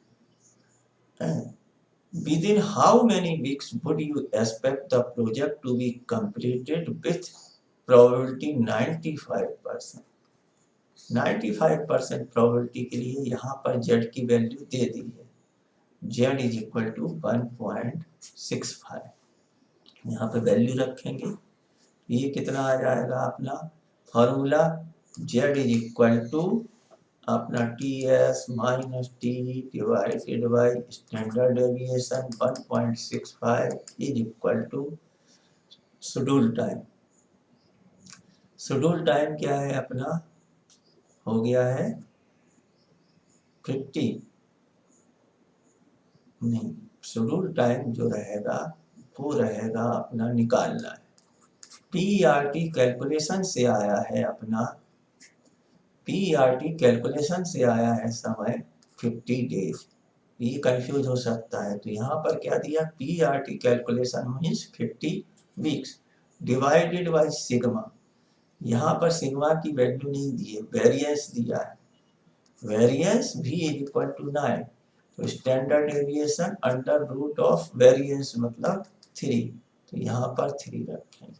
Within how many weeks would you expect the project to be completed with probability 95%? 95% probability के लिए यहाँ पर Z की वैल्यू दे दी है, Z इज इक्वल टू 1.65, यहाँ पे वैल्यू रखेंगे, ये कितना आ जाएगा अपना formula, Z is equal to अपना TS minus T divided by standard deviation 1.65 is equal to schedule time. Schedule time क्या है अपना हो गया है 50, नहीं शेड्यूल टाइम जो रहेगा वो रहेगा अपना निकालना है, PERT कैलकुलेशन से आया है अपना, PERT कैलकुलेशन से आया है समय 50 डेज, ये कंफ्यूज हो सकता है। तो यहाँ पर क्या दिया, PERT calculation means 50 weeks divided by sigma, यहाँ पर सिग्मा की वैल्यू नहीं दी है, वेरिएंस दिया है, variance V is equal to 9, तो standard deviation under root of variance मतलब 3, तो यहाँ पर 3 रखेंगे।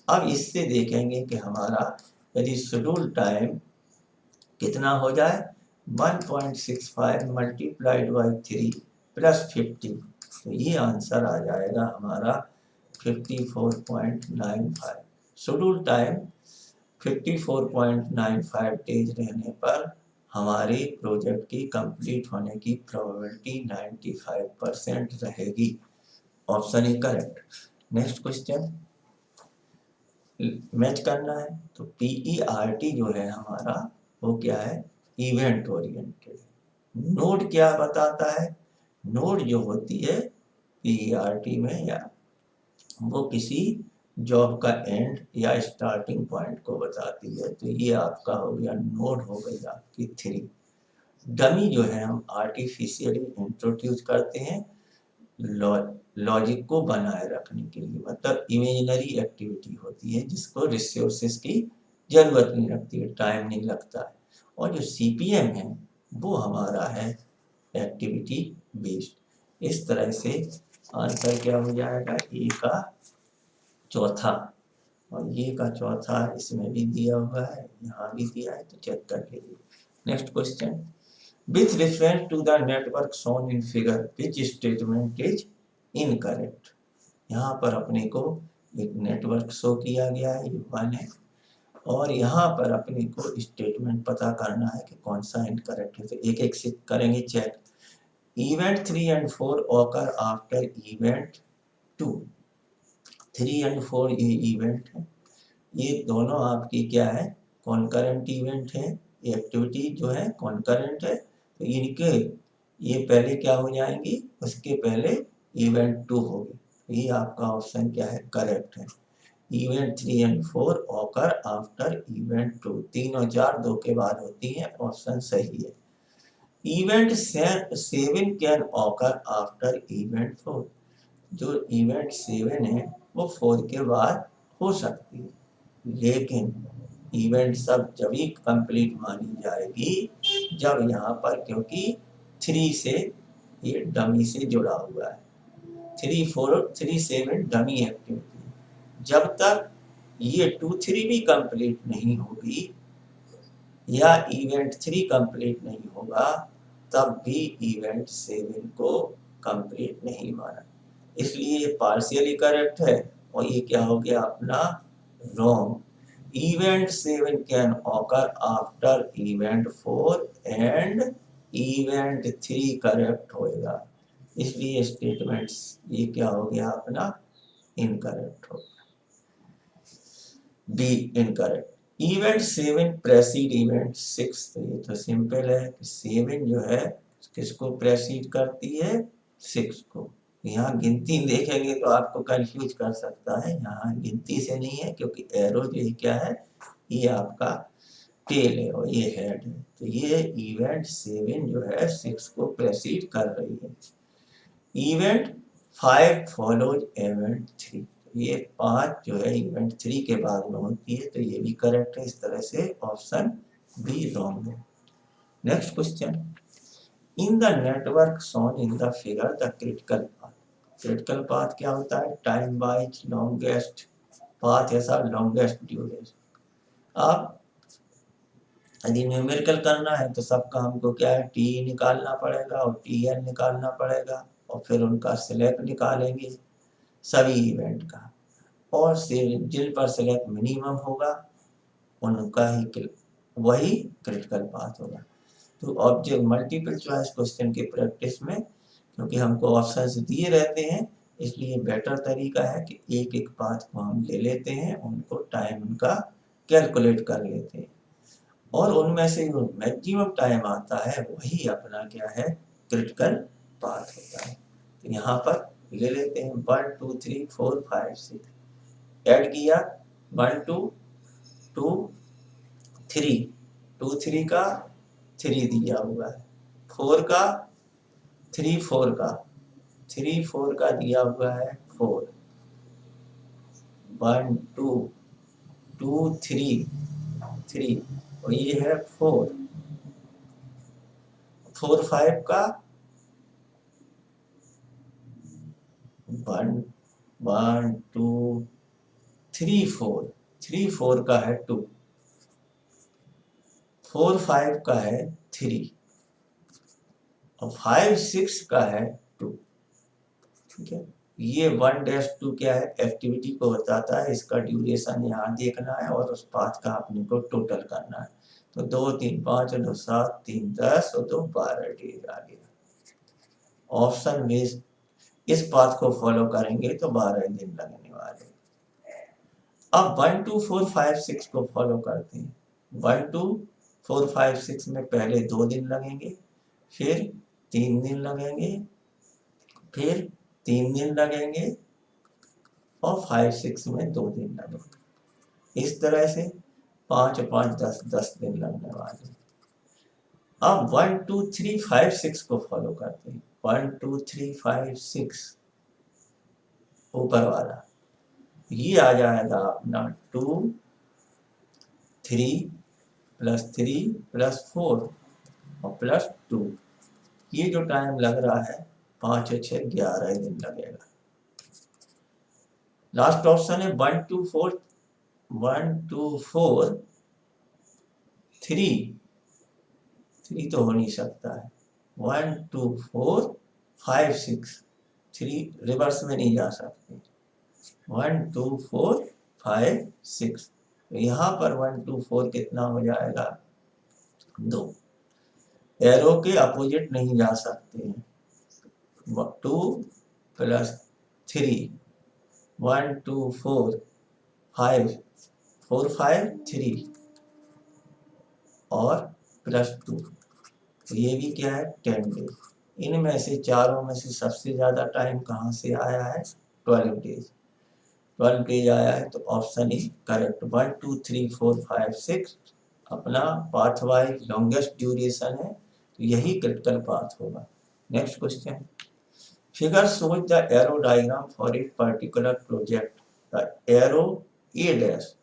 अब इससे देखेंगे कि हमारा यदि शेड्यूल टाइम कितना हो जाए 1.65 मल्टीप्लाइड बाई 3 + 50, तो ये आंसर आ जाएगा हमारा 54.95। शेड्यूल टाइम 54.95 डेज रहने पर हमारे प्रोजेक्ट की कंप्लीट होने की प्रोबेबिलिटी 95% रहेगी। Option A correct. Next question match करना है, तो PERT जो है हमारा वो क्या है इवेंट ओरिएंटेड। नोड क्या बताता है, नोड जो होती है PERT में या वो किसी जॉब का एंड या स्टार्टिंग पॉइंट को बताती है, तो ये आपका हो गया नोड हो गई आपकी 3। डमी जो है हम आर्टिफिशियली इंट्रोड्यूस करते हैं लॉजिक को बनाए रखने के लिए, मतलब इमेजिनरी एक्टिविटी होती है जिसको रिसोर्सेस की जरूरत नहीं लगती है, टाइम नहीं लगता है। और जो सीपीएम है वो हमारा है एक्टिविटी बेस्ड। इस तरह से आंसर क्या हो जाएगा, ए का चौथा, और ये का चौथा इसमें भी दिया हुआ है, यहाँ भी दिया है, तो चेक कर लीजिए। Next question, with reference to the network shown in figure which statement is incorrect. यहाँ पर अपने को एक नेटवर्क शो किया गया है, ये 1 है, और यहाँ पर अपने को स्टेटमेंट पता करना है कि कौन सा इनकरेक्ट है। तो एक एक से करेंगे check. Event 3 and 4 occur after event 2। 3 and 4 ये इवेंट है, ये दोनों आपकी क्या है, कॉन्करेंट इवेंट है, एक्टिविटी जो है कॉन्करेंट है, तो इनके ये पहले क्या हो जाएंगी, उसके पहले इवेंट 2 होगी। ये आपका ऑप्शन क्या है, करेक्ट है। Event 3 and 4 occur after event 2, 3 और 4 2 के बाद होती है, ऑप्शन सही है। Event 7 can occur after event 4। जो इवेंट 7 है वो 4 के बाद हो सकती है, लेकिन इवेंट सब जब ही कंप्लीट मानी जाएगी जब यहाँ पर, क्योंकि 3 से ये डमी से जुड़ा हुआ है, 3 4 3 7 डमी एक्टिविटी, जब तक ये 2 3 भी कंप्लीट नहीं होगी या इवेंट 3 कंप्लीट नहीं होगा तब भी इवेंट 7 को कंप्लीट नहीं माना, इसलिए ये पार्शियली करेक्ट है, और ये क्या हो गया अपना wrong. Event 7 can occur after event 4 and event 3 correct होएगा, इसलिए स्टेटमेंट्स ये क्या हो गया अपना इनकरेक्ट हो गया, बी इनकरेक्ट। इवेंट 7 प्रेसीड इवेंट 6, तो ये तो सिंपल है कि 7 जो है किसको प्रेसीड करती है, 6 को। यहाँ गिनती देखेंगे तो आपको कंफ्यूज कर सकता है, यहाँ गिनती से नहीं है क्योंकि एरो जो क्या है ये आपका टेल है और ये हेड है, तो ये इवेंट 7 जो है 6 को प्रेसीड कर रही है। इवेंट 5 फॉलोज इवेंट 3, ये 5 जो है इवेंट 3 के बाद में होती है, तो ये भी करेक्ट है, इस तरह से ऑप्शन बी रॉन्ग है। Next question, in the network shown in the figure the critical path. Critical path क्या होता है, टाइम वाइज लॉन्गेस्ट पाथ ऐसा लॉन्गेस्ट ड्यूरेशन। आप यदि न्यूमेरिकल करना है तो सबका हमको क्या है, टी निकालना पड़ेगा और टी एन निकालना पड़ेगा, और फिर उनका सिलेक्ट निकालेंगे सभी इवेंट का, और जिन पर सिलेक्ट मिनिमम होगा उनका ही वही क्रिटिकल पाथ होगा। तो ऑब्जेक्ट मल्टीपल चॉइस क्वेश्चन की प्रैक्टिस में क्योंकि हमको ऑप्शंस दिए रहते हैं, इसलिए बेटर तरीका है कि एक एक पाथ को हम ले लेते हैं, उनको टाइम उनका कैलकुलेट कर लेते हैं, और उनमें से जो मैक्सिमम टाइम आता है वही अपना क्या है, क्रिटिकल पाथ होता है। तो यहाँ पर ले लेते हैं 1 2 3 4 5 6, ऐड किया 1 2 2 3, 2 3 का 3 दिया हुआ है, 4 का 3 4 का 3 4 का दिया हुआ है 4, 1 2 2 3 3, और ये है 4 4 5 का 1 1 2 3 4 3 4 का है 2, 4 5 का है 3, और 5 6 का है 2। ठीक है, ये 1-2 क्या है, एक्टिविटी को बताता है, इसका ड्यूरेशन यहाँ देखना है और उस पाथ का अपने को टोटल करना है। तो 2 3 5 2 7 3 10 और 2 12 डेज आ गया। ऑप्शन में इस पाथ को फॉलो करेंगे तो 12 दिन लगने वाले। अब 1 2 4 5 6 को फॉलो करते हैं। 1 2 4 5 6 में पहले 2 दिन लगेंगे, फिर 3 दिन लगेंगे, फिर 3 दिन लगेंगे, और 5 6 में 2 दिन लगेंगे। इस तरह से 5 और 5 10 दिन लगने वाले। अब 1 2 3 5 6 को फॉलो करते हैं। 1 2 3 5 6 ऊपर वाला, ये आ जाएगा अपना 2 3 +3 +4 और +2। ये जो टाइम लग रहा है 5 और 6 11 दिन लगेगा। लास्ट ऑप्शन है 1 2 4 1 2 4 3 3 तो हो नहीं सकता है। 1 2 4 5 6 3 रिवर्स में नहीं जा सकते। 1 2 4 5 6, तो यहाँ पर 1 2 4 कितना हो जाएगा 2। एरो के अपोजिट नहीं जा सकते हैं। 2 +3 1 2 4 5 4 5 3 और +2, तो ये भी क्या है 10 डेज। इनमें से चारों में से सबसे ज़्यादा टाइम कहाँ से आया है 12 डेज। 12 डेज आया है, तो ऑप्शन इज करेक्ट। 1 2 3 4 5 6 अपना पाथ वाइज लॉन्गेस्ट ड्यूरेशन है, तो यही क्रिटिकल पाथ होगा। Next question, figure shows the arrow diagram for a particular project. The arrow A dash,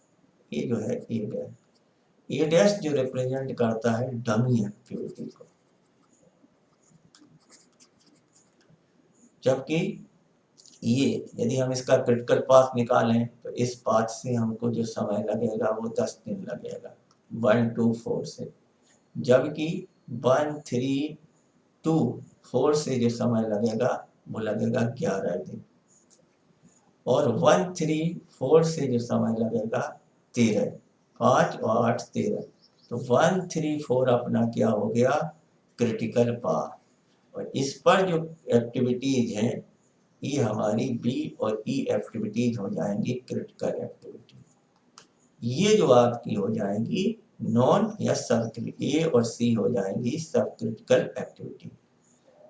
ये जो है ए डैश, ए डैश जो रिप्रेजेंट करता है डमी एक्टिविटी को, जबकि ये यदि हम इसका क्रिटिकल पाथ निकालें तो इस पाथ से हमको जो समय लगेगा वो 10 दिन लगेगा 1 2 4 से, जबकि 1 3 2 4 से जो समय लगेगा वो लगेगा 11 दिन, और 1 3 4 से जो समय लगेगा 13, 5 और 8 13, तो 1 3 4 अपना क्या हो गया क्रिटिकल पाथ। और इस पर जो एक्टिविटीज हैं ये हमारी बी और ई एक्टिविटीज हो जाएंगी क्रिटिकल एक्टिविटी। ये जो आपकी हो जाएंगी नॉन या सब क्रिटिकल, ए और सी हो जाएंगी सब क्रिटिकल एक्टिविटी।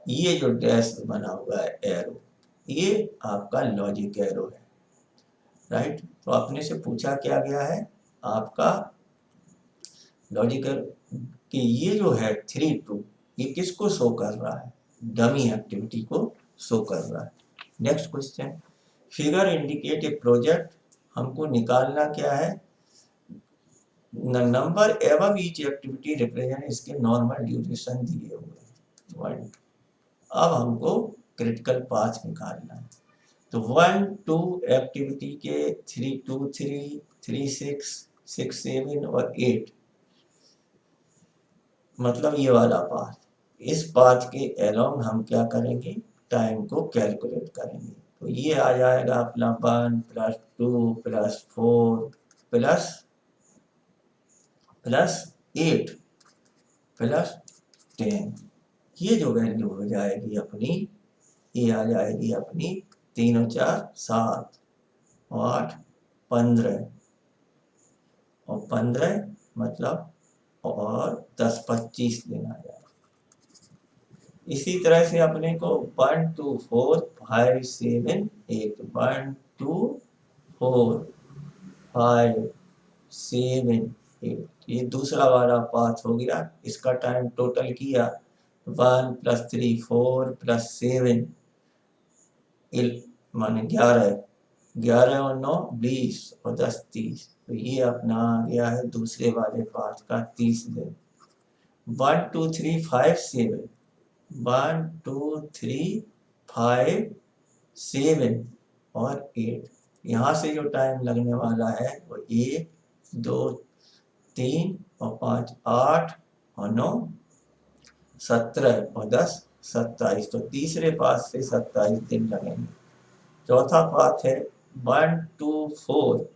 ये जो डैश बना हुआ है एरो, ये आपका लॉजिक एरो है, राइट। तो अपने से पूछा क्या गया है आपका लॉजिकल कि ये जो है 3 2 ये किसको शो कर रहा है, डमी एक्टिविटी को शो कर रहा है। Next question, figure indicate a project, हमको निकालना क्या है नंबर एवं ईच एक्टिविटी रिप्रेजेंट इसके नॉर्मल ड्यूरेशन दिए हुए हैं। अब हमको क्रिटिकल पाथ निकालना है, तो 1 2 एक्टिविटी के 3 2 3 3 6 6 7 और 8, मतलब ये वाला पाथ, इस पाथ के अलोंग हम क्या करेंगे टाइम को कैलकुलेट करेंगे। तो ये आ जाएगा अपना 1 + 2 + 4 +8 +10, ये जो वैल्यू हो जाएगी अपनी, ये आ जाएगी अपनी 3 और 4 7 और 8 15 और 15 मतलब और 10 25 दिन आ जाएगा। इसी तरह से अपने को 1 2 4 5 7 8 1 2 4 5 7 8, ये दूसरा वाला पाथ हो गया। इसका टाइम टोटल किया 1 + 3 4 + 7 माने 11 11 और 9 20 और 10 30, तो ये अपना आ गया है दूसरे वाले पाथ का 30 दिन। 1 2 3 5 7 1 2 3 5 7 और 8, यहाँ से जो टाइम लगने वाला है वो 1 2 3 और 5 8 और 9 17 और 10 27, तो तीसरे पाथ से 27 दिन लगेंगे। चौथा पाथ है 1 2 4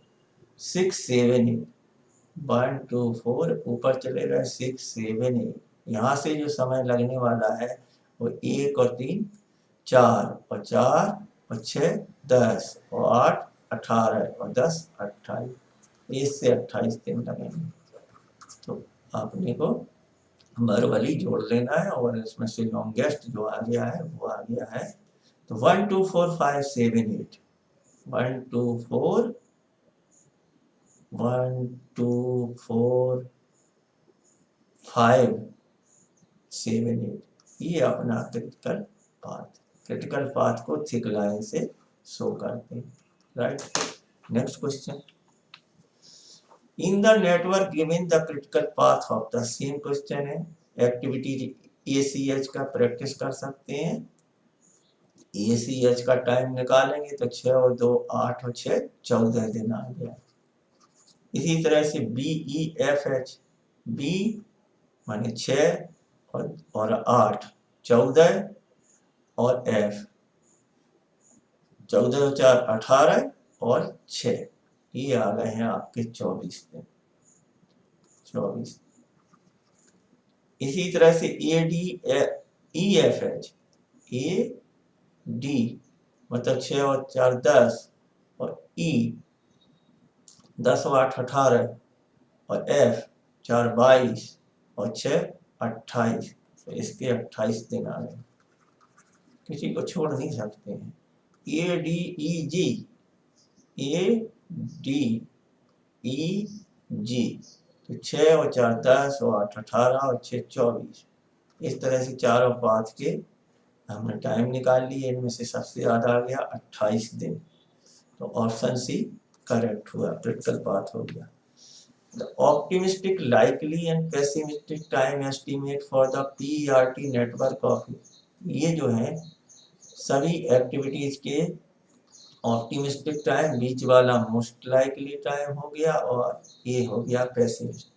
6 7 8 1 2 4 ऊपर चले गए 6 7 8, यहाँ से जो समय लगने वाला है वो 1 और 3 4 और 4 और 6 10 और 8 18 और 10 28, इससे 28 दिन लगेंगे। तो आपने को वर्बली जोड़ लेना है, और इसमें से लॉन्गेस्ट जो आ गया है वो आ गया है, तो 1 2 4 5 7 8 1 2 4 1 2 4 5 7 8, ये अपना क्रिटिकल पाथ को थिक लाइन से शो करते हैं, right. Next question, in the network given the critical path of the, same question है, एक्टिविटी ACH का प्रैक्टिस कर सकते हैं। ACH का टाइम निकालेंगे तो 6 और 2 8 और 6 14 दिन आ गया। इसी तरह से BEFH, B माने 6 और 8 14 और F 14 और 4 18 और 6, ये आ गए हैं आपके 24 दिन, 24। इसी तरह से ADEFH, AD मतलब 6 और 4 10 और E 10 और 8 18 और F 4 22 और 6 28, तो इसके 28 दिन आ गए, किसी को छोड़ नहीं सकते हैं। ADEG, तो 6 और 4 10 और 8 18 और 6 24, इस तरह से चारों पाथ के हमने टाइम निकाल लिए, इनमें से सबसे ज्यादा आ गया 28 दिन, तो ऑप्शन सी करेक्ट हुआ, क्रिटिकल पाथ हो गया। The optimistic, likely and pessimistic time estimate for the PERT network of, ये जो है सभी एक्टिविटीज के ऑप्टिमिस्टिक टाइम, बीच वाला मोस्ट लाइकली टाइम हो गया और ये हो गया पेसिमिस्टिक।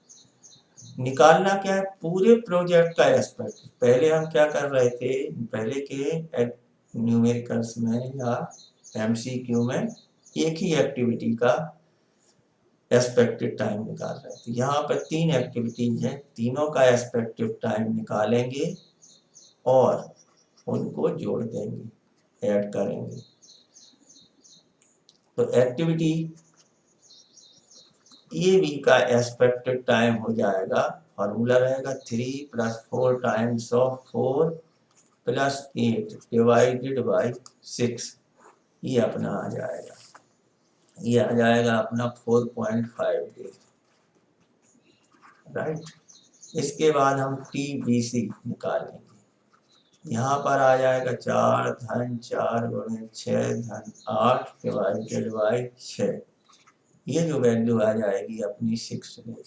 निकालना क्या है, पूरे प्रोजेक्ट का एस्पेक्ट। पहले हम क्या कर रहे थे, पहले के न्यूमेरिकल्स में या MCQ में एक ही एक्टिविटी का एक्सपेक्टेड टाइम निकाल रहे थे। यहाँ पर 3 एक्टिविटीज हैं, तीनों का एक्सपेक्टेड टाइम निकालेंगे और उनको जोड़ देंगे, ऐड करेंगे। तो एक्टिविटी AB का एक्सपेक्टेड टाइम हो जाएगा, फॉर्मूला रहेगा 3 + 4 टाइम्स ऑफ 4 + 8 डिवाइडेड बाय 6, ये अपना आ जाएगा, ये आ जाएगा अपना 4.5 डेज, राइट। इसके बाद हम TBC निकालेंगे, यहाँ पर आ जाएगा 4 धन 4 गुणे 6 धन 8 डिवाइडेड बाय 6, ये जो वैल्यू आ जाएगी अपनी 6 डेज।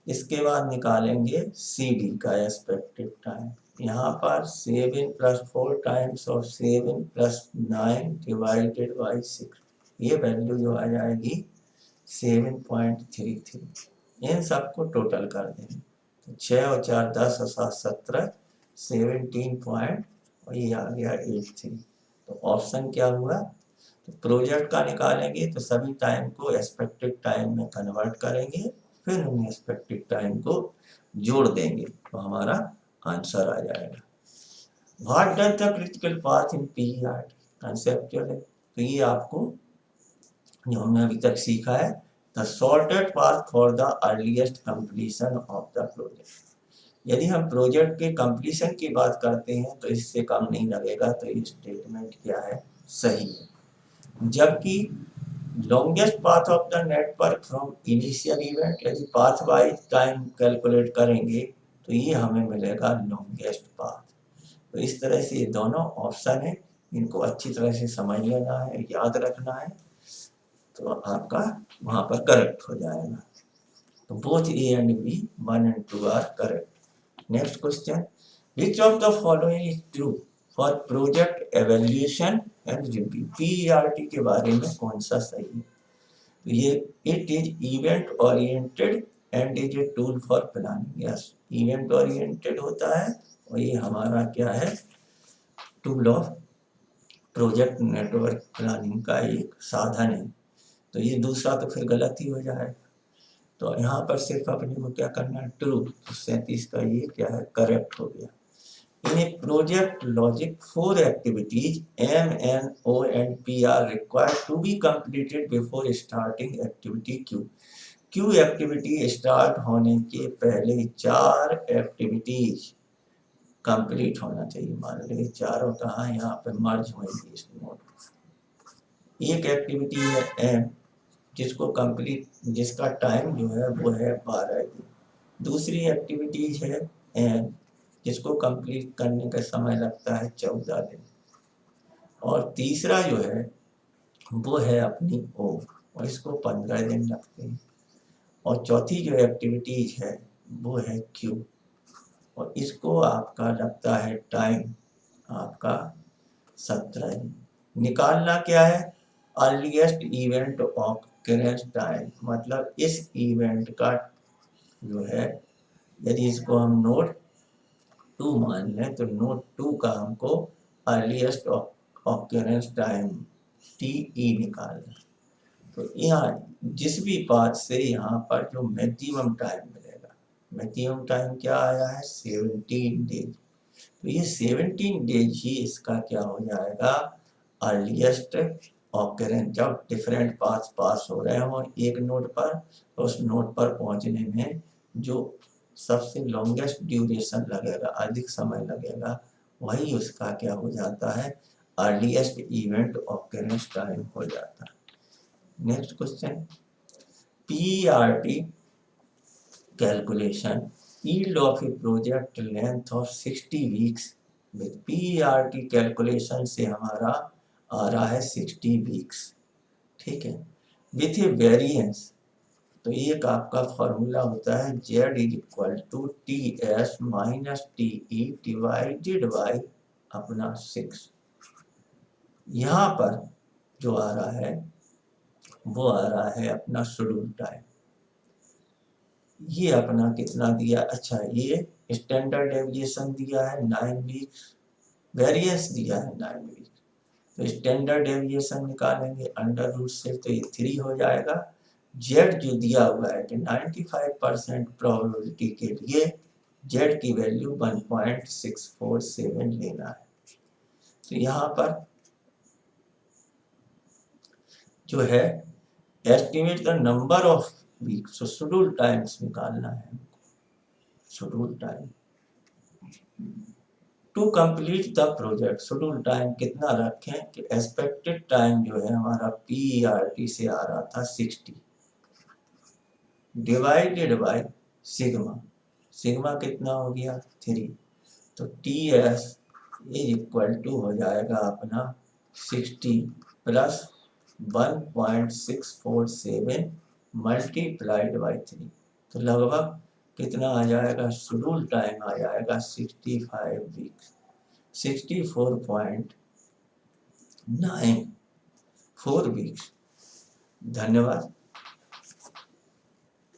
इसके बाद निकालेंगे CD का एक्सपेक्टेड टाइम, यहाँ पर 7 + 4 टाइम्स ऑफ 7 + 9 डिवाइडेड बाय 6, ये वैल्यू जो आ जाएगी 7.33। इन सबको टोटल कर देंगे तो 6 और 4 10 और 7 17, 17 पॉइंट और ये आ गया 83। तो ऑप्शन क्या हुआ, तो प्रोजेक्ट का निकालेंगे तो सभी टाइम को एक्सपेक्टेड टाइम में कन्वर्ट करेंगे, फिर उन एक्सपेक्टेड टाइम को जोड़ देंगे, तो हमारा आंसर आ जाएगा। What does the critical path in PERT, conceptual है, तो ये आपको जो हमने अभी तक सीखा है, the shortest path for the earliest completion of the project. यदि हम प्रोजेक्ट के कंप्लीशन की बात करते हैं तो इससे कम नहीं लगेगा, तो ये स्टेटमेंट क्या है, सही है। जबकि longest path of the network from initial event, यदि पाथ वाइज टाइम कैलकुलेट करेंगे तो ये हमें मिलेगा लॉन्गेस्ट पाथ। तो इस तरह से ये दोनों ऑप्शन है, इनको अच्छी तरह से समझ लेना है, याद रखना है, तो आपका वहां पर करेक्ट हो जाएगा। तो both A and B 1 and 2 are correct. Next question, which of the following is true for project evaluation and review, PERT के बारे में कौन सा सही है, तो ये it is event oriented and is a tool for planning, yes, event oriented होता है और ये हमारा क्या है, tool of project network planning का एक साधन है। तो ये दूसरा तो फिर गलत ही हो जाएगा, तो यहाँ पर सिर्फ अपने को क्या करना है, ट्रू, तो 37 का ये क्या है, करेक्ट हो गया। In a project logic 4 activities M, N, O and P are required to be completed before starting activity Q। Q activity start होने के पहले 4 एक्टिविटीज कंप्लीट होना चाहिए। मान लीजिए चारों कहाँ यहाँ पे मर्ज होंगी इस नोट। एक एक्टिविटी है M, जिसको कंप्लीट, जिसका टाइम जो है वो है 12 दिन। दूसरी एक्टिविटीज है N, जिसको कंप्लीट करने का समय लगता है 14 दिन। और तीसरा जो है वो है अपनी ओ, और इसको 15 दिन लगते हैं। और चौथी जो एक्टिविटीज है वो है क्यू, और इसको आपका लगता है टाइम आपका 17 दिन। निकालना क्या है, अर्लीस्ट इवेंट ऑकरेंस टाइम, मतलब इस इवेंट का जो है, यदि इसको हम नोट 2 मान लें तो नोट 2 का हमको अर्लीस्ट ऑकरेंस टाइम TE निकालना। तो यहाँ जिस भी पाथ से यहाँ पर जो मैक्सिमम टाइम मिलेगा, मैक्सिमम टाइम क्या आया है 17 डेज, तो ये 17 डेज ही इसका क्या हो जाएगा अर्लीस्ट ऑकरेंस, जब डिफरेंट पाथ पास हो रहे हो एक नोड पर, तो उस नोड पर पहुंचने में जो सबसे लॉन्गेस्ट ड्यूरेशन लगेगा, अधिक समय लगेगा, वही उसका क्या हो जाता है अर्लीस्ट इवेंट ऑकरेंस टाइम हो जाता है। Next question, PERT calculation, yield of a project length of 60 weeks with PERT calculation से हमारा आ रहा है 60 weeks, ठीक है, with a variance। तो एक आपका फॉर्मूला होता है Z equal to TS minus TE divided by अपना 6। यहाँ पर जो आ रहा है वो आ रहा है अपना शेड्यूल टाइम। ये अपना कितना दिया, अच्छा ये स्टैंडर्ड डेविएशन दिया है 9 वीक्स, वेरिएंस दिया है 9 वीक्स, तो स्टैंडर्ड डेविएशन निकालेंगे अंडर रूट से, तो ये 3 हो जाएगा। जेड जो दिया हुआ है कि 95% प्रोबेबिलिटी के लिए जेड की वैल्यू 1.647 लेना है। तो यहाँ पर जो है estimate the number of weeks, तो शेड्यूल टाइम्स निकालना है, schedule time to complete the project. Schedule time कितना रखें कि एक्सपेक्टेड टाइम जो है हमारा PERT से आ रहा था 60 डिवाइडेड बाय सिग्मा, सिग्मा कितना हो गया 3, तो TS इक्वल टू हो जाएगा अपना 60 प्लस 1.647 मल्टीप्लाइड बाई 3, तो लगभग कितना आ जाएगा, शेड्यूल टाइम आ जाएगा 65 वीक्स, 64.94 वीक्स। धन्यवाद।